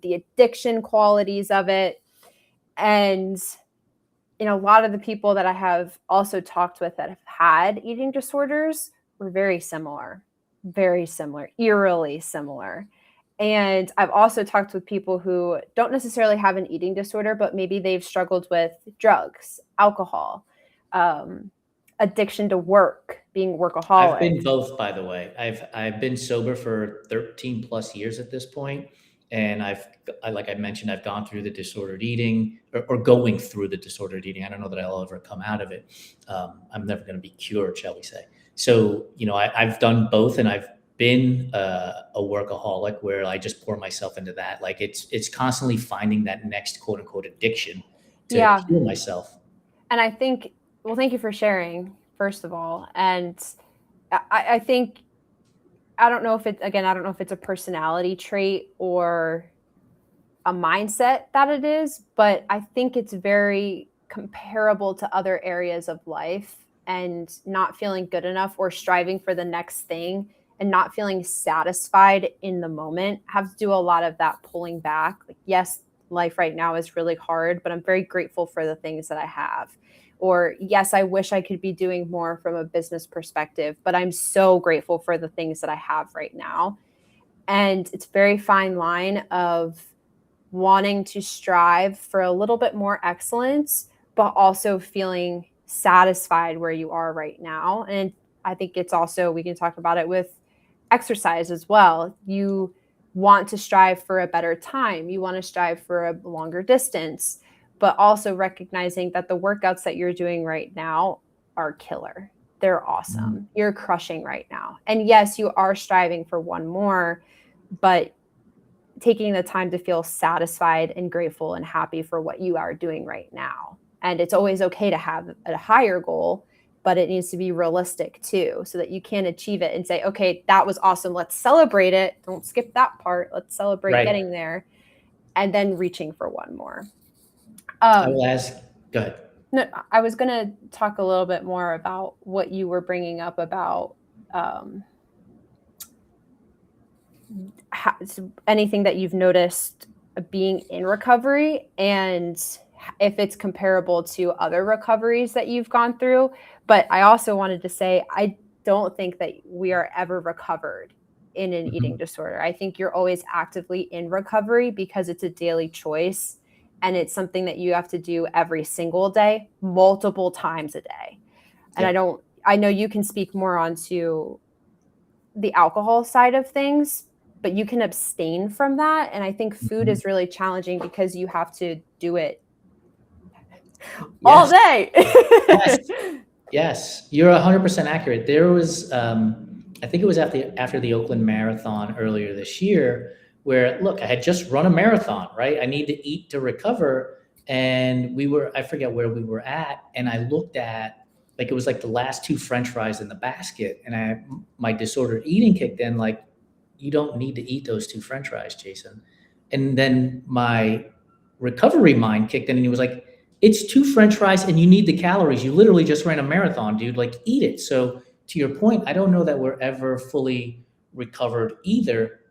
the addiction qualities of it. And a lot of the people that I have also talked with that have had eating disorders were very similar, eerily similar. And I've also talked with people who don't necessarily have an eating disorder, but maybe they've struggled with drugs, alcohol, addiction to work, being workaholic. I've been both, by the way. I've been sober for 13 plus years at this point. And like I mentioned, I've gone through the disordered eating, or going through the disordered eating. I don't know that I'll ever come out of it. I'm never going to be cured, shall we say. So, I've done both, and I've been a workaholic where I just pour myself into that. Like it's constantly finding that next quote unquote addiction to heal myself. And I think, well, thank you for sharing, first of all. And I think, I don't know if it's a personality trait or a mindset that it is, but I think it's very comparable to other areas of life, and not feeling good enough or striving for the next thing and not feeling satisfied in the moment have to do a lot of that pulling back. Like, yes, life right now is really hard, but I'm very grateful for the things that I have. Or yes, I wish I could be doing more from a business perspective, but I'm so grateful for the things that I have right now. And it's a very fine line of wanting to strive for a little bit more excellence, but also feeling satisfied where you are right now. And I think it's also, we can talk about it with exercise as well. You want to strive for a better time. You want to strive for a longer distance, but also recognizing that the workouts that you're doing right now are killer. They're awesome. Mm-hmm. You're crushing right now. And yes, you are striving for one more, but taking the time to feel satisfied and grateful and happy for what you are doing right now. And it's always okay to have a higher goal, but it needs to be realistic too, so that you can achieve it and say, okay, that was awesome. Let's celebrate it. Don't skip that part. Let's celebrate getting there, and then reaching for one more. I will ask, go ahead. No, I was going to talk a little bit more about what you were bringing up about anything that you've noticed being in recovery, and if it's comparable to other recoveries that you've gone through. But I also wanted to say, I don't think that we are ever recovered in an eating disorder. I think you're always actively in recovery, because it's a daily choice, and it's something that you have to do every single day, multiple times a day. And I know you can speak more onto the alcohol side of things, but you can abstain from that. And I think food is really challenging, because you have to do it all day. Yes, you're 100% accurate. There was, I think it was after the Oakland Marathon earlier this year, where, look, I had just run a marathon, right? I need to eat to recover. And I forget where we were at. And I looked at, like, it was like the last 2 French fries in the basket. And my disordered eating kicked in, like, you don't need to eat those 2 French fries, Jason. And then my recovery mind kicked in, and he was like, it's 2 French fries and you need the calories. You literally just ran a marathon, dude, like, eat it. So to your point, I don't know that we're ever fully recovered either.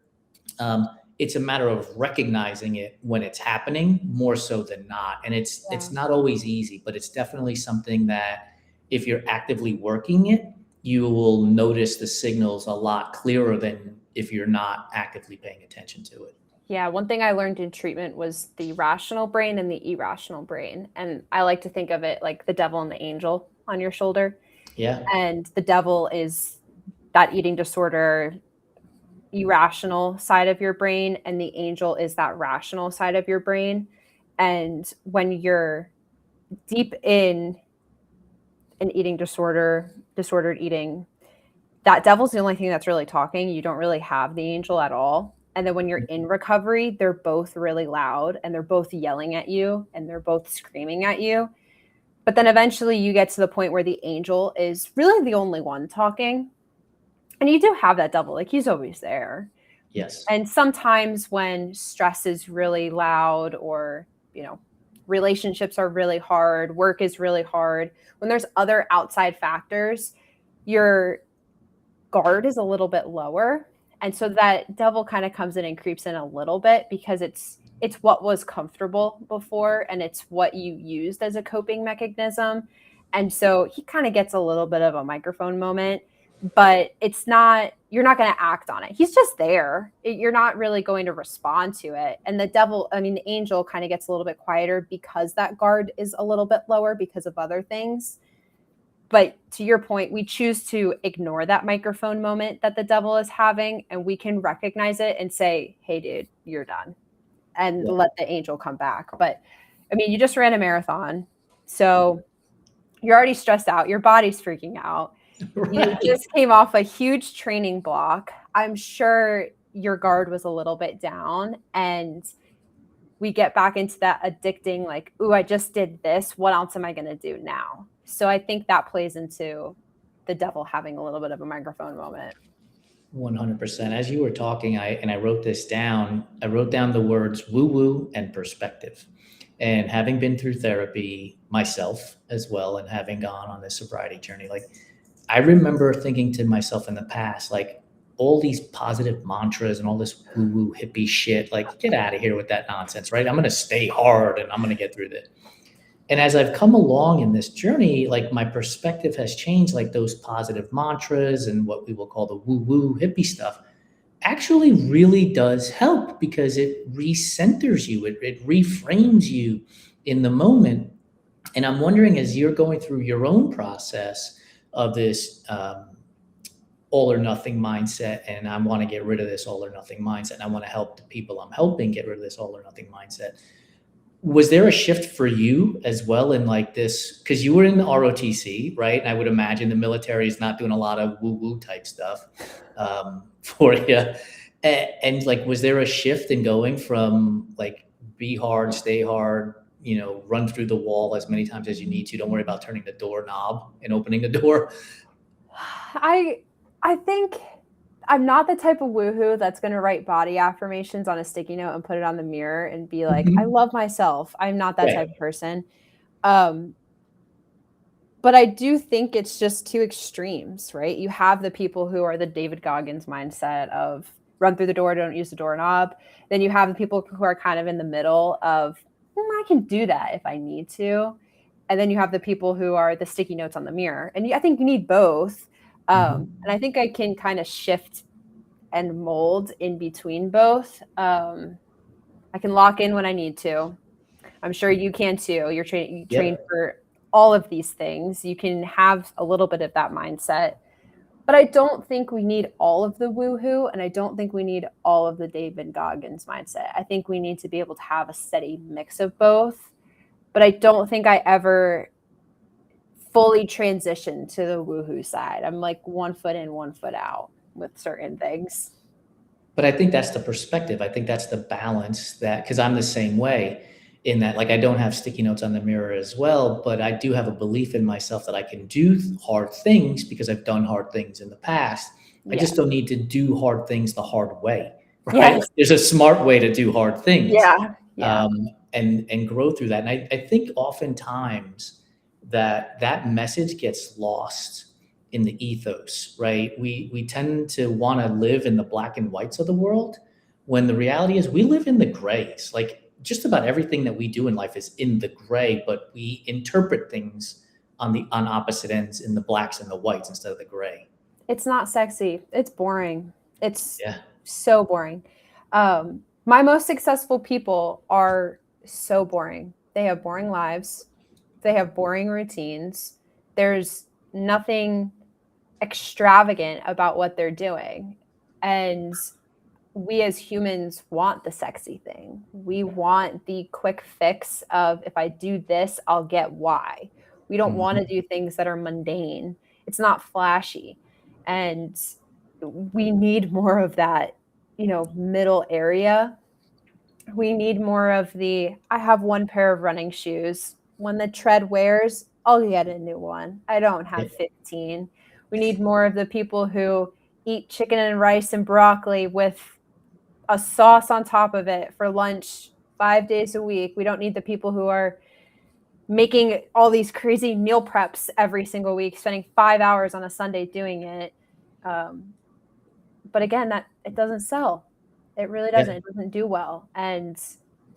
It's a matter of recognizing it when it's happening, more so than not. And it's not always easy, but it's definitely something that if you're actively working it, you will notice the signals a lot clearer than if you're not actively paying attention to it. Yeah, one thing I learned in treatment was the rational brain and the irrational brain. And I like to think of it like the devil and the angel on your shoulder. Yeah. And the devil is that eating disorder, irrational side of your brain, and the angel is that rational side of your brain. And when you're deep in an eating disorder, disordered eating, that devil's the only thing that's really talking. You don't really have the angel at all. And then when you're in recovery, they're both really loud and they're both yelling at you and they're both screaming at you. But then eventually you get to the point where the angel is really the only one talking. And you do have that devil, like he's always there. Yes. And sometimes when stress is really loud or, relationships are really hard, work is really hard, when there's other outside factors, your guard is a little bit lower. And so that devil kind of comes in and creeps in a little bit because it's what was comfortable before and it's what you used as a coping mechanism. And so he kind of gets a little bit of a microphone moment, but you're not going to act on it. He's just there. You're not really going to respond to it. And the angel kind of gets a little bit quieter because that guard is a little bit lower because of other things. But to your point, we choose to ignore that microphone moment that the devil is having, and we can recognize it and say, hey, dude, you're done, and let the angel come back. But you just ran a marathon, so you're already stressed out. Your body's freaking out. Right. You just came off a huge training block. I'm sure your guard was a little bit down, and we get back into that addicting, like, ooh, I just did this. What else am I going to do now? So I think that plays into the devil having a little bit of a microphone moment. 100%. As you were talking, I wrote this down. I wrote down the words woo-woo and perspective. And having been through therapy myself as well, and having gone on this sobriety journey, like I remember thinking to myself in the past, like all these positive mantras and all this woo-woo hippie shit, like get out of here with that nonsense, right? I'm going to stay hard and I'm going to get through this. And as I've come along in this journey, like my perspective has changed, like those positive mantras and what we will call the woo-woo hippie stuff actually really does help because it recenters you. It reframes you in the moment. And I'm wondering, as you're going through your own process of this all or nothing mindset, and I want to get rid of this all or nothing mindset, and I want to help the people I'm helping get rid of this all or nothing mindset. Was there a shift for you as well in like this? Because you were in the ROTC, right? And I would imagine the military is not doing a lot of woo-woo type stuff for you. And like, was there a shift in going from like be hard, stay hard, run through the wall as many times as you need to, don't worry about turning the doorknob and opening the door? I think I'm not the type of woohoo that's going to write body affirmations on a sticky note and put it on the mirror and be like, I love myself. I'm not that type of person. But I do think it's just two extremes, right? You have the people who are the David Goggins mindset of run through the door, don't use the doorknob. Then you have the people who are kind of in the middle of, I can do that if I need to. And then you have the people who are the sticky notes on the mirror. And I think you need both. And I think I can kind of shift and mold in between both. I can lock in when I need to. I'm sure you can too. You train for all of these things. You can have a little bit of that mindset. But I don't think we need all of the woohoo, and I don't think we need all of the David Goggins mindset. I think we need to be able to have a steady mix of both. But I don't think I ever fully transition to the woohoo side. I'm like 1 foot in, 1 foot out with certain things. But I think that's the perspective. I think that's the balance because I'm the same way in that, like, I don't have sticky notes on the mirror as well, but I do have a belief in myself that I can do hard things because I've done hard things in the past. I just don't need to do hard things the hard way, right? Yes. There's a smart way to do hard things. And grow through that. And I think oftentimes that message gets lost in the ethos, right? We tend to want to live in the black and whites of the world when the reality is we live in the grays. Like just about everything that we do in life is in the gray, but we interpret things on opposite ends in the blacks and the whites instead of the gray. It's not sexy. It's boring. It's so boring. My most successful people are so boring. They have boring lives. They have boring routines. There's nothing extravagant about what they're doing. And we as humans want the sexy thing. We want the quick fix of if I do this, I'll get Y. We don't want to do things that are mundane. It's not flashy. And we need more of that, middle area. We need more of the I have one pair of running shoes. When the tread wears, I'll get a new one. I don't have 15. We need more of the people who eat chicken and rice and broccoli with a sauce on top of it for lunch 5 days a week. We don't need the people who are making all these crazy meal preps every single week, spending 5 hours on a Sunday doing it. But again, that it doesn't sell. It really doesn't. Yeah. It doesn't do well. And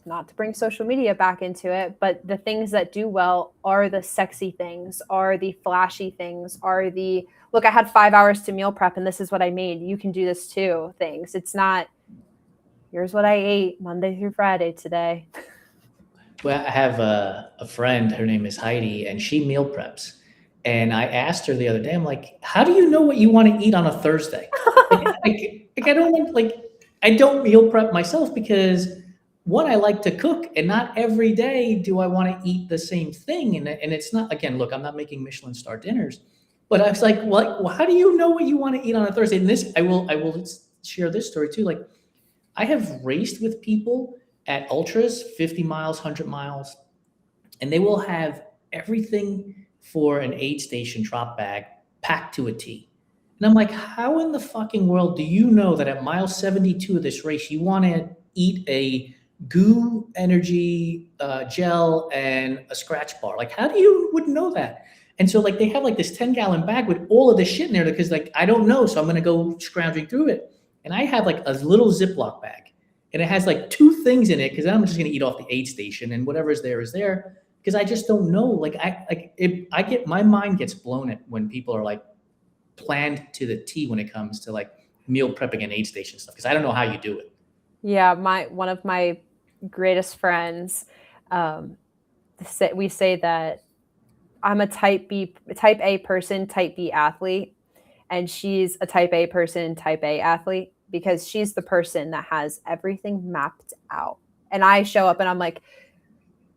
not to bring social media back into it, but the things that do well are the sexy things, are the flashy things, are the, look, I had 5 hours to meal prep and this is what I made. You can do this too things. It's not, here's what I ate Monday through Friday today. Well, I have a friend, her name is Heidi, and she meal preps. And I asked her the other day, I'm like, how do you know what you want to eat on a Thursday? I don't meal prep myself because one, I like to cook, and not every day do I want to eat the same thing. And it's not, again, look, I'm not making Michelin star dinners, but I was like, well, how do you know what you want to eat on a Thursday? And this, I will share this story too. Like, I have raced with people at ultras, 50 miles, 100 miles, and they will have everything for an aid station drop bag packed to a T. And I'm like, how in the fucking world do you know that at mile 72 of this race, you want to eat a goo energy gel and a scratch bar? Like, how do you wouldn't know that? And so like they have like this 10-gallon bag with all of this shit in there because like, I don't know. So I'm going to go scrounging through it. And I have like a little Ziploc bag and it has like 2 things in it because I'm just going to eat off the aid station and whatever is there. Because I just don't know. Like my mind gets blown at when people are like planned to the T when it comes to like meal prepping and aid station stuff. Because I don't know how you do it. Yeah, one of my greatest friends, we say that I'm a type A person, type B athlete, and she's a type A person, type A athlete, because she's the person that has everything mapped out. And I show up and I'm like,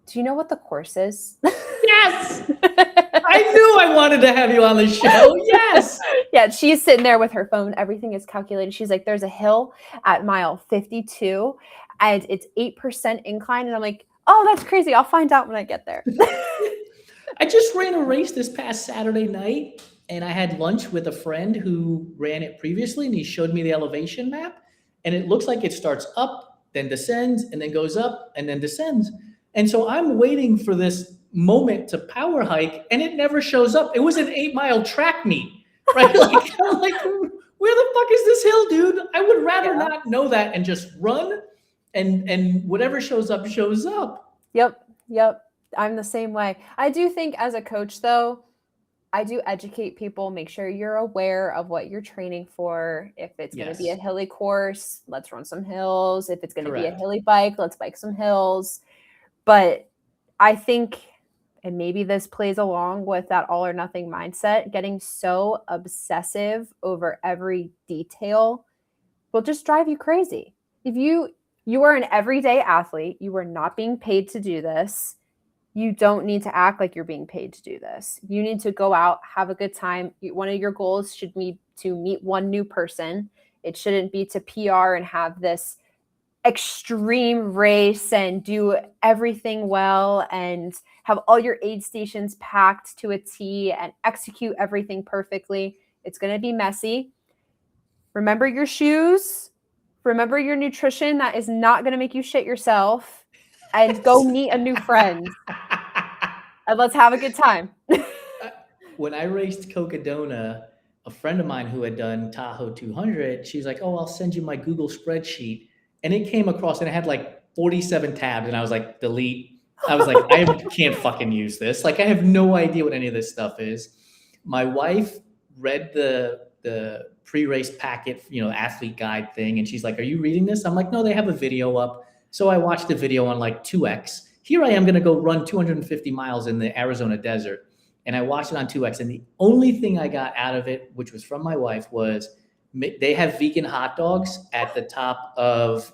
do you know what the course is? Yes. I knew I wanted to have you on the show. Yes. Yeah. She's sitting there with her phone. Everything is calculated. She's like, there's a hill at mile 52 and it's 8% incline. And I'm like, oh, that's crazy. I'll find out when I get there. I just ran a race this past Saturday night and I had lunch with a friend who ran it previously and he showed me the elevation map and it looks like it starts up, then descends and then goes up and then descends. And so I'm waiting for this moment to power hike and it never shows up. It was an 8-mile track meet, right? Like, I'm like, where the fuck is this hill, dude? I would rather not know that and just run and whatever shows up, shows up. Yep. I'm the same way. I do think as a coach though, I do educate people, make sure you're aware of what you're training for. If it's going to be a hilly course, let's run some hills. If it's going to be a hilly bike, let's bike some hills. But I think, and maybe this plays along with that all or nothing mindset, getting so obsessive over every detail will just drive you crazy. If you are an everyday athlete, you are not being paid to do this. You don't need to act like you're being paid to do this. You need to go out, have a good time. One of your goals should be to meet one new person. It shouldn't be to PR and have this extreme race and do everything well and have all your aid stations packed to a T and execute everything perfectly. It's going to be messy. Remember your shoes. Remember your nutrition. That is not going to make you shit yourself. And go meet a new friend. And let's have a good time. When I raced Cocodona, a friend of mine who had done Tahoe 200, she's like, oh, I'll send you my Google spreadsheet. And it came across and it had like 47 tabs. And I was like, delete. I was like, I can't fucking use this. Like, I have no idea what any of this stuff is. My wife read the the pre-race packet, athlete guide thing. And she's like, "Are you reading this?" I'm like, "No, they have a video up." So I watched the video on like 2X. Here I am going to go run 250 miles in the Arizona desert. And I watched it on 2X. And the only thing I got out of it, which was from my wife, was they have vegan hot dogs at the top of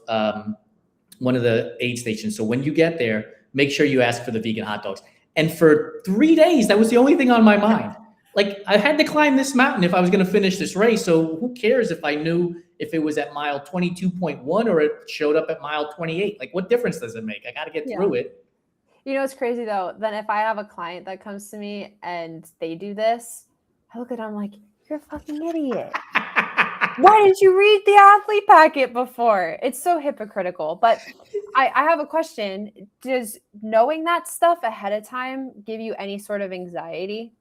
one of the aid stations. So when you get there, make sure you ask for the vegan hot dogs. And for 3 days, that was the only thing on my mind. Like, I had to climb this mountain if I was going to finish this race. So who cares if I knew if it was at mile 22.1 or it showed up at mile 28? Like, what difference does it make? I got to get through it. It's crazy though. Then if I have a client that comes to me and they do this, I look at them like, "You're a fucking idiot. Why didn't you read the athlete packet before?" It's so hypocritical. But I have a question. Does knowing that stuff ahead of time give you any sort of anxiety?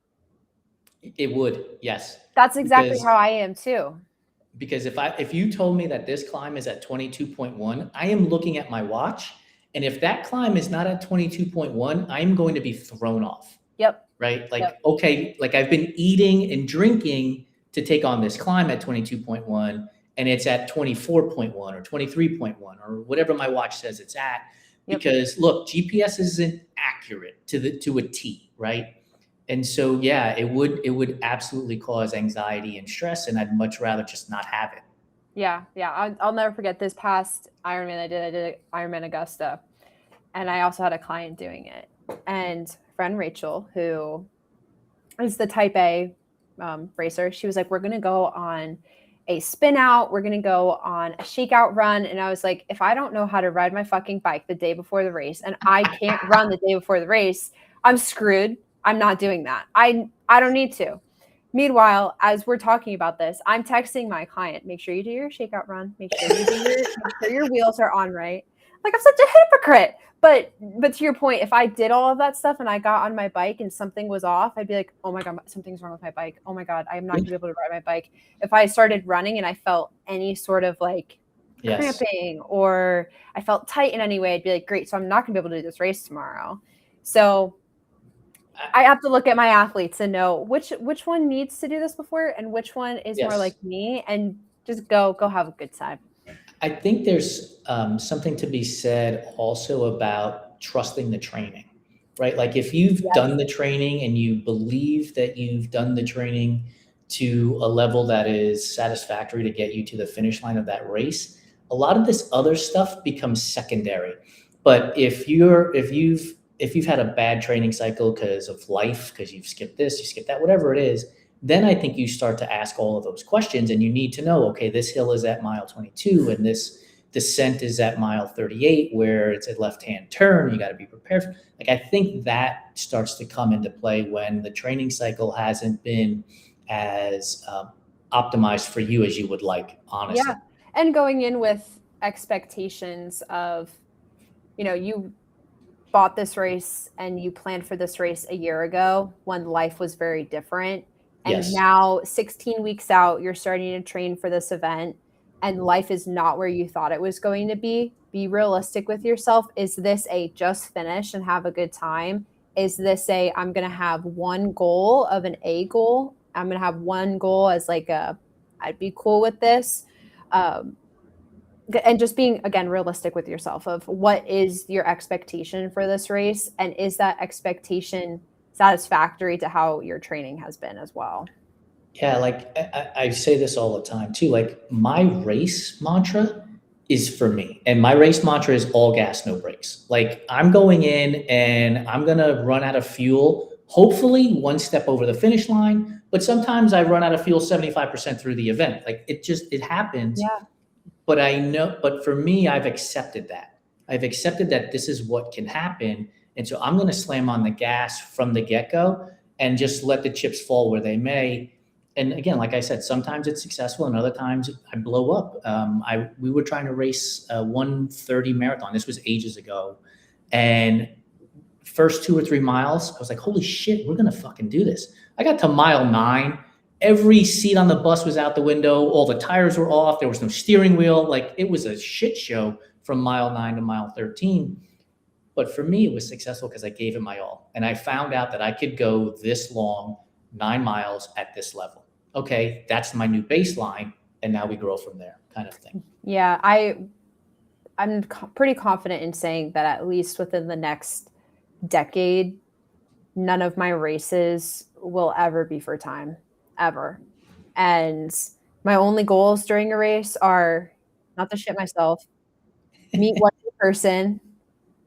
It would, yes. That's exactly how I am too. Because if you told me that this climb is at 22.1, I am looking at my watch. And if that climb is not at 22.1, I'm going to be thrown off. Yep. Right? Like, okay, like I've been eating and drinking to take on this climb at 22.1, and it's at 24.1 or 23.1 or whatever my watch says it's at. Because look, GPS isn't accurate to a T, right? And so, yeah, it would absolutely cause anxiety and stress, and I'd much rather just not have it. Yeah. I'll never forget this past Ironman I did Ironman Augusta, and I also had a client doing it. And friend Rachel, who is the type A racer, she was like, "We're going to go on a spin out. We're going to go on a shakeout run." And I was like, if I don't know how to ride my fucking bike the day before the race and I can't run the day before the race, I'm screwed. I'm not doing that. I don't need to. Meanwhile, as we're talking about this, I'm texting my client, "Make sure you do your shakeout run. Make sure your wheels are on right." Like, I'm such a hypocrite. But to your point, if I did all of that stuff and I got on my bike and something was off, I'd be like, "Oh my God, something's wrong with my bike. Oh my God, I am not going to be able to ride my bike." If I started running and I felt any sort of like cramping or I felt tight in any way, I'd be like, "Great, so I'm not going to be able to do this race tomorrow." So I have to look at my athletes and know which one needs to do this before and which one is more like me, and just go have a good time. I think there's something to be said also about trusting the training, right? Like, if you've done the training and you believe that you've done the training to a level that is satisfactory to get you to the finish line of that race, a lot of this other stuff becomes secondary. But if you've had a bad training cycle because of life, because you've skipped this, you skipped that, whatever it is, then I think you start to ask all of those questions, and you need to know, okay, this hill is at mile 22 and this descent is at mile 38 where it's a left-hand turn. You got to be prepared. Like, I think that starts to come into play when the training cycle hasn't been as optimized for you as you would like, honestly. Yeah. And going in with expectations of, you bought this race and you planned for this race a year ago when life was very different. And now 16 weeks out, you're starting to train for this event and life is not where you thought it was going to be. Be realistic with yourself. Is this a just finish and have a good time? Is this a, I'm going to have one goal of an A goal? I'm going to have one goal as like I'd be cool with this. And just being, again, realistic with yourself of what is your expectation for this race, and is that expectation satisfactory to how your training has been as well? Yeah, like I say this all the time too. Like, my race mantra is for me, and my race mantra is all gas, no brakes. Like, I'm going in and I'm gonna run out of fuel, hopefully one step over the finish line, but sometimes I run out of fuel 75% through the event. Like, it happens. Yeah. But I know, but for me, I've accepted that. I've accepted that this is what can happen. And so I'm going to slam on the gas from the get-go and just let the chips fall where they may. And again, like I said, sometimes it's successful and other times I blow up. We were trying to race a 1:30 marathon. This was ages ago. And first 2 or 3 miles, I was like, holy shit, we're going to fucking do this. I got to mile 9. Every seat on the bus was out the window. All the tires were off. There was no steering wheel. Like, it was a shit show from mile 9 to mile 13. But for me, it was successful because I gave it my all. And I found out that I could go this long, 9 miles at this level. okay, that's my new baseline. And now we grow from there, kind of thing. Yeah, I'm pretty confident in saying that at least within the next decade, none of my races will ever be for time, ever. And my only goals during a race are not to shit myself, meet one new person,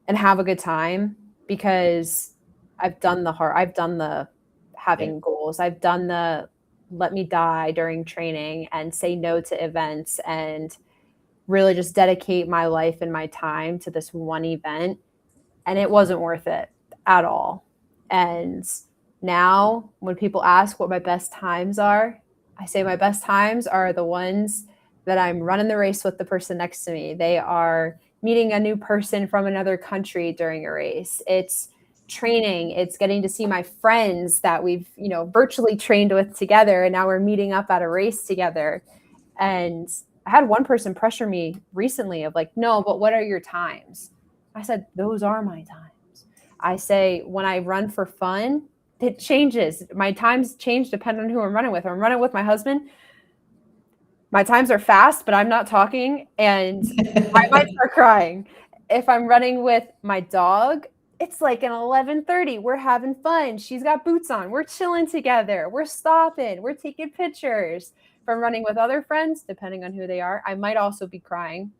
and have a good time, because I've done the having goals. I've done the let me die during training and say no to events and really just dedicate my life and my time to this one event. And it wasn't worth it at all. And now when people ask what my best times are, I say my best times are the ones that I'm running the race with the person next to me. They are meeting a new person from another country during a race. It's training. It's getting to see my friends that we've, virtually trained with together. And now we're meeting up at a race together. And I had one person pressure me recently of like, no, but what are your times? I said, those are my times. I say, when I run for fun, it changes. My times change depending on who I'm running with. If I'm running with my husband, my times are fast, but I'm not talking and I might start crying. If I'm running with my dog, it's like an 11:30. We're having fun. She's got boots on. We're chilling together. We're stopping. We're taking pictures. If I'm running with other friends, depending on who they are, I might also be crying.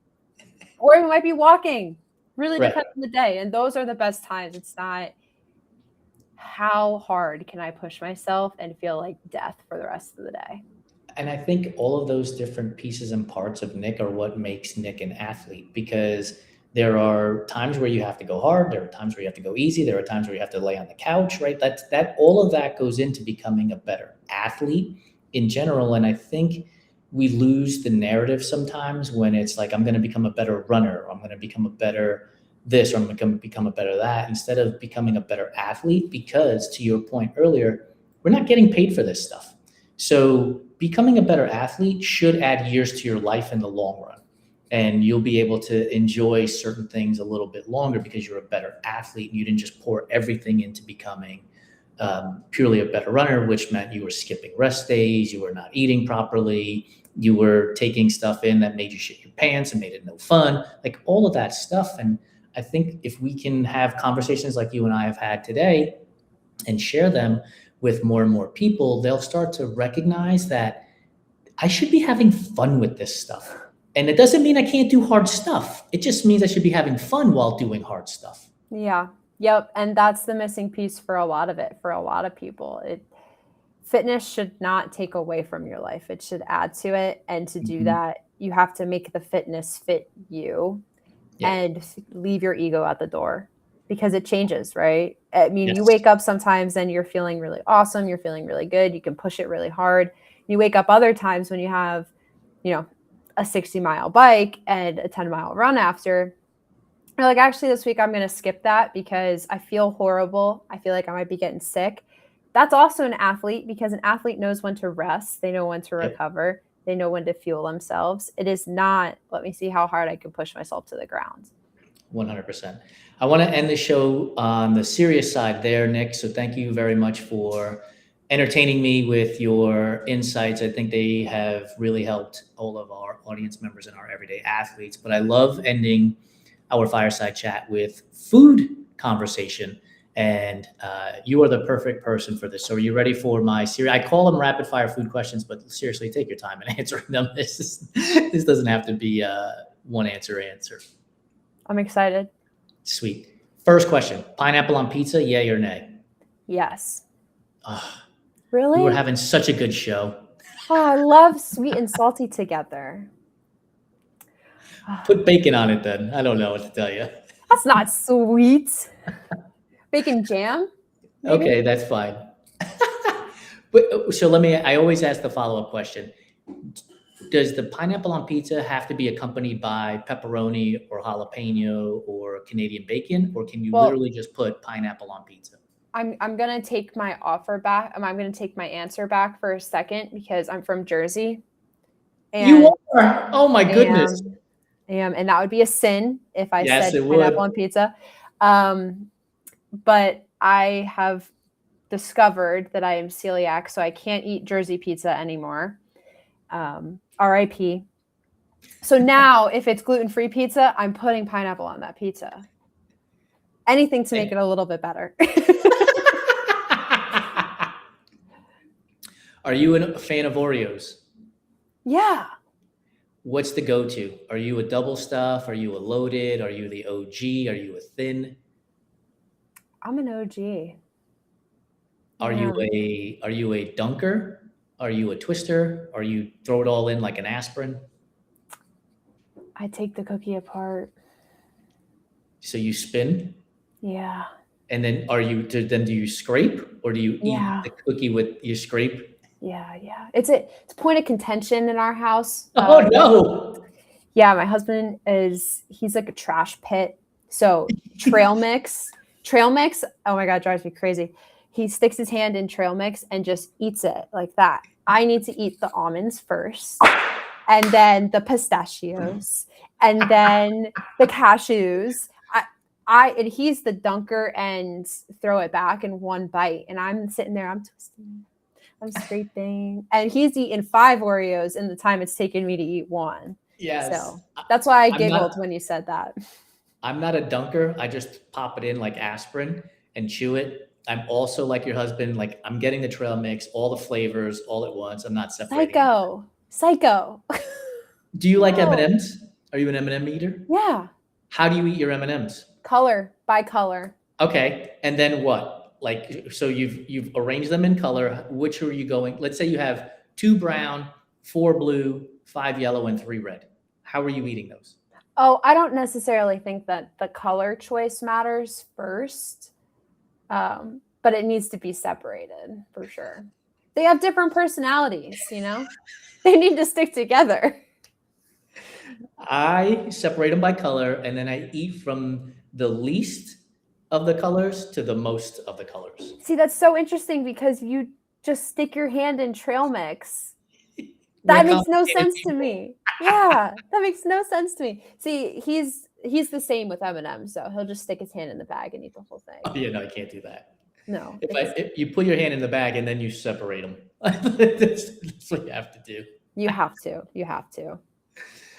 Or we might be walking. Really depends on the day. And those are the best times. It's not how hard can I push myself and feel like death for the rest of the day. And I think all of those different pieces and parts of Nic are what makes Nic an athlete, because there are times where you have to go hard. There are times where you have to go easy. There are times where you have to lay on the couch, right? All of that goes into becoming a better athlete in general. And I think we lose the narrative sometimes when it's like, I'm going to become a better runner, or I'm going to become a better this, or I'm going to become a better that, instead of becoming a better athlete, because to your point earlier, we're not getting paid for this stuff. So becoming a better athlete should add years to your life in the long run. And you'll be able to enjoy certain things a little bit longer because you're a better athlete and you didn't just pour everything into becoming purely a better runner, which meant you were skipping rest days, you were not eating properly, you were taking stuff in that made you shit your pants and made it no fun, like all of that stuff. And I think if we can have conversations like you and I have had today and share them with more and more people, they'll start to recognize that I should be having fun with this stuff. And it doesn't mean I can't do hard stuff. It just means I should be having fun while doing hard stuff. Yeah. Yep. And that's the missing piece for a lot of it, for a lot of people. Fitness should not take away from your life. It should add to it. And to do that, you have to make the fitness fit you and leave your ego at the door, because it changes, right? I mean, you wake up sometimes and you're feeling really awesome. You're feeling really good. You can push it really hard. You wake up other times when you have, a 60-mile bike and a 10-mile run after. You're like, actually, this week I'm going to skip that because I feel horrible. I feel like I might be getting sick. That's also an athlete, because an athlete knows when to rest. They know when to recover. They know when to fuel themselves. It is not, let me see how hard I can push myself to the ground. 100%. I want to end the show on the serious side there, Nic. So thank you very much for entertaining me with your insights. I think they have really helped all of our audience members and our everyday athletes. But I love ending our fireside chat with food conversation. And you are the perfect person for this. So are you ready for my series? I call them rapid fire food questions, but seriously, take your time in answering them. This doesn't have to be a one answer. I'm excited. Sweet. First question, pineapple on pizza, yay or nay? Yes. Oh, really? We were having such a good show. Oh, I love sweet and salty together. Put bacon on it then. I don't know what to tell you. That's not sweet. Bacon jam? Maybe? Okay, that's fine. So I always ask the follow-up question. Does the pineapple on pizza have to be accompanied by pepperoni or jalapeno or Canadian bacon, or can you literally just put pineapple on pizza? I'm going to take my offer back. I'm going to take my answer back for a second, because I'm from Jersey. And you are? Oh my goodness. And that would be a sin if I said pineapple on pizza. But I have discovered that I am celiac, so I can't eat Jersey pizza anymore. RIP. So now if it's gluten-free pizza, I'm putting pineapple on that pizza. Anything to make it a little bit better. Are you a fan of Oreos? Yeah. What's the go-to? Are you a double stuff? Are you a loaded? Are you the OG? Are you a thin? I'm an OG. Are you a dunker? Are you a twister? Are you throw it all in like an aspirin? I take the cookie apart. So you spin? Yeah. And then do you scrape, or do you eat the cookie with your scrape? Yeah. It's a point of contention in our house. Oh no. Yeah, my husband he's like a trash pit. So trail mix, oh my God, drives me crazy. He sticks his hand in trail mix and just eats it like that. I need to eat the almonds first, and then the pistachios, and then the cashews. And he's the dunker and throw it back in one bite. And I'm sitting there, I'm twisting, I'm scraping. And he's eaten 5 Oreos in the time it's taken me to eat 1. Yes. So that's why I giggled when you said that. I'm not a dunker. I just pop it in like aspirin and chew it. I'm also like your husband. Like, I'm getting the trail mix, all the flavors all at once. I'm not separating. Psycho. Do you like M&Ms? Are you an M&M eater? Yeah. How do you eat your M&Ms? Color by color. Okay. And then what? Like, so you've arranged them in color. Which are you going? Let's say you have 2 brown, 4 blue, 5 yellow, and 3 red. How are you eating those? Oh, I don't necessarily think that the color choice matters first, but it needs to be separated for sure. They have different personalities, you know? They need to stick together. I separate them by color, and then I eat from the least of the colors to the most of the colors. See, that's so interesting because you just stick your hand in trail mix. That makes no sense to me. Yeah, that makes no sense to me. See, he's the same with M&M's, so he'll just stick his hand in the bag and eat the whole thing. Oh, yeah, no, I can't do that. No. If you put your hand in the bag and then you separate them, that's what you have to do. You have to.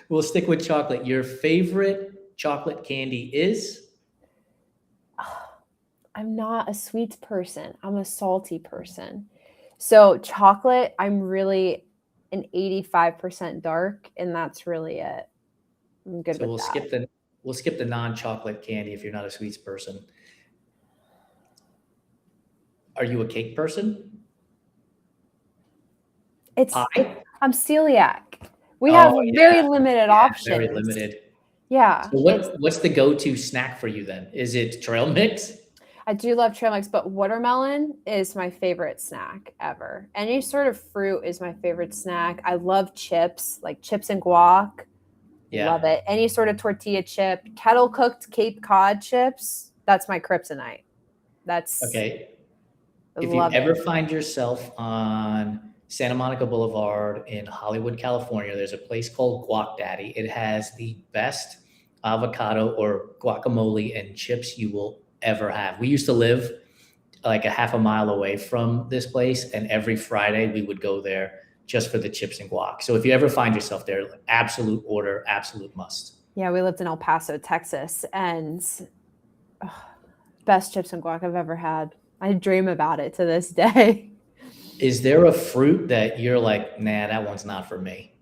We'll stick with chocolate. Your favorite chocolate candy is? I'm not a sweet person. I'm a salty person. So chocolate, I'm really an 85% dark, and that's really it. I'm good with that. We'll skip the non-chocolate candy if you're not a sweets person. Are you a cake person? I'm celiac. We have very limited options. Very limited. Yeah. So what's the go-to snack for you then? Is it trail mix? I do love trail mix, but watermelon is my favorite snack ever. Any sort of fruit is my favorite snack. I love chips, like chips and guac. Yeah. Love it. Any sort of tortilla chip, kettle cooked Cape Cod chips. That's my kryptonite. That's okay. If you ever find yourself on Santa Monica Boulevard in Hollywood, California, there's a place called Guac Daddy. It has the best avocado or guacamole and chips you will ever have. We used to live like a half a mile away from this place, and every Friday we would go there just for the chips and guac. So if you ever find yourself there, absolute order, absolute must. Yeah, we lived in El Paso, Texas, and best chips and guac I've ever had. I dream about it to this day. Is there a fruit that you're like, nah, that one's not for me?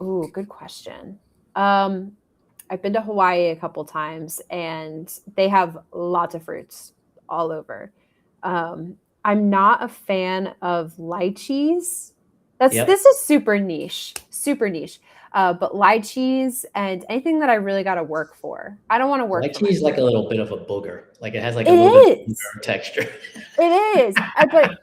Ooh, good question. I've been to Hawaii a couple times, and they have lots of fruits all over. I'm not a fan of lychees. This is super niche. But lychees and anything that I really got to work for. I don't want to work. Lychee is like a little bit of a booger. Like it has like a little bit of texture. It is. But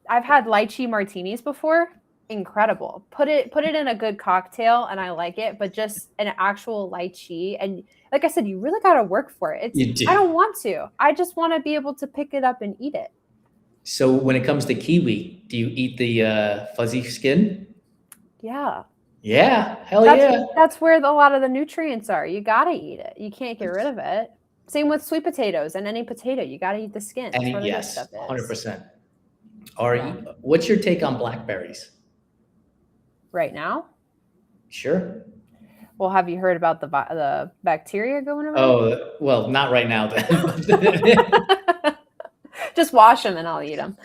I've had lychee martinis before. Incredible. Put it in a good cocktail and I like it, but just an actual lychee. And like I said, you really got to work for it. I don't want to. I just want to be able to pick it up and eat it. So when it comes to kiwi, do you eat the fuzzy skin? Yeah. Yeah. Hell yeah. That's where a lot of the nutrients are. You got to eat it. You can't get rid of it. Same with sweet potatoes and any potato. You got to eat the skin. That's where the good stuff is. 100%. What's your take on blackberries? Right now? Sure. Well, have you heard about the bacteria going around? Oh, well, not right now then. Just wash them and I'll eat them.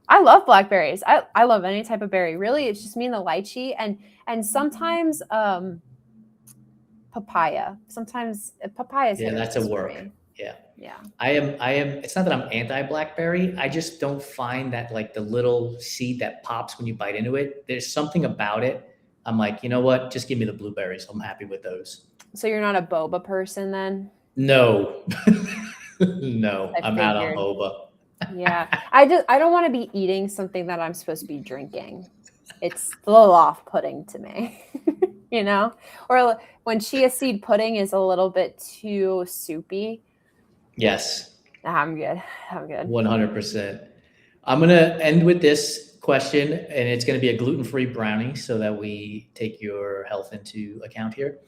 I love blackberries. I love any type of berry. Really, it's just me and the lychee and sometimes papaya. Sometimes papaya. Yeah, that's a work. Yeah. I am. It's not that I'm anti-blackberry. I just don't find that like the little seed that pops when you bite into it. There's something about it. I'm like, you know what? Just give me the blueberries. I'm happy with those. So you're not a boba person then? No. No, I'm out on boba. Yeah. I don't want to be eating something that I'm supposed to be drinking. It's a little off-putting to me. You know? Or when chia seed pudding is a little bit too soupy. Yes. I'm good. 100%. I'm going to end with this question, and it's going to be a gluten-free brownie so that we take your health into account here.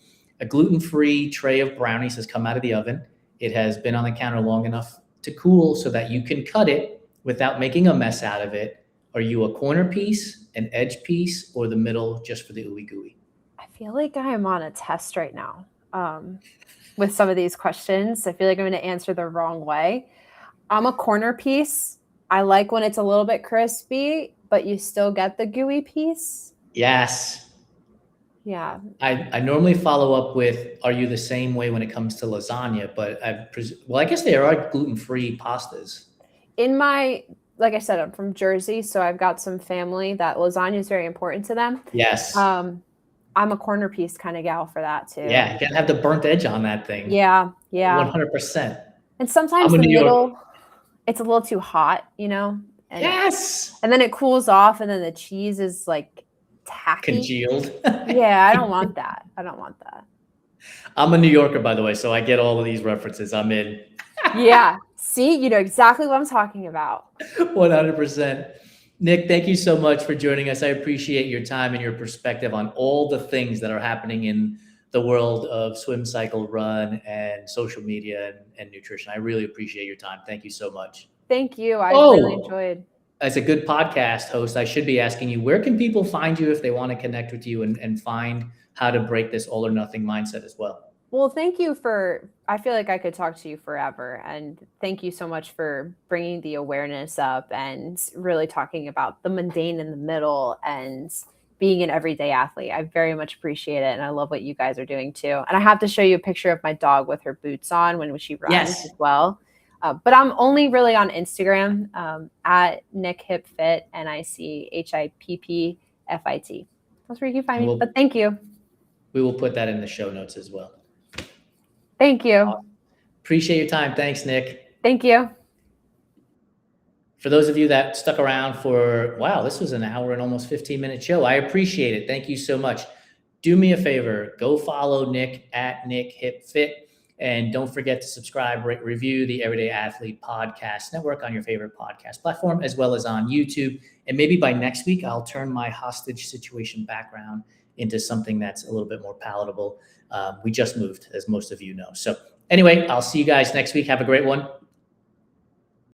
A gluten-free tray of brownies has come out of the oven. It has been on the counter long enough to cool so that you can cut it without making a mess out of it. Are you a corner piece, an edge piece, or the middle just for the ooey gooey? I feel like I am on a test right now with some of these questions. I feel like I'm going to answer the wrong way. I'm a corner piece. I like when it's a little bit crispy, but you still get the gooey piece. Yes. Yeah. I normally follow up with, are you the same way when it comes to lasagna? But I guess there are gluten-free pastas. Like I said, I'm from Jersey, so I've got some family that lasagna is very important to them. Yes. I'm a corner piece kind of gal for that too. Yeah, you gotta have the burnt edge on that thing. Yeah. 100%. And sometimes the middle, it's a little too hot, you know? And yes. And then it cools off, and then the cheese is like tacky. Congealed. Yeah, I don't want that. I'm a New Yorker, by the way, so I get all of these references. I'm in. Yeah. See, you know exactly what I'm talking about. 100%. Nic, thank you so much for joining us. I appreciate your time and your perspective on all the things that are happening in the world of swim, cycle, run, and social media and nutrition. I really appreciate your time. Thank you so much. Thank you. I really enjoyed. As a good podcast host, I should be asking you, where can people find you if they want to connect with you and find how to break this all or nothing mindset as well? Well, thank you I feel like I could talk to you forever. And thank you so much for bringing the awareness up and really talking about the mundane in the middle and being an everyday athlete. I very much appreciate it. And I love what you guys are doing too. And I have to show you a picture of my dog with her boots on when she runs as well. But I'm only really on Instagram at Nic Hipp Fit, NICHIPPFIT. That's where you can find me. But thank you. We will put that in the show notes as well. Thank you. Appreciate your time. Thanks, Nic. Thank you. For those of you that stuck around wow, this was an hour and almost 15-minute show. I appreciate it. Thank you so much. Do me a favor. Go follow Nic at Nic Hipp Fit. And don't forget to subscribe, rate, review the Everyday Athlete Podcast Network on your favorite podcast platform, as well as on YouTube. And maybe by next week, I'll turn my hostage situation background into something that's a little bit more palatable. We just moved, as most of you know. So anyway, I'll see you guys next week. Have a great one.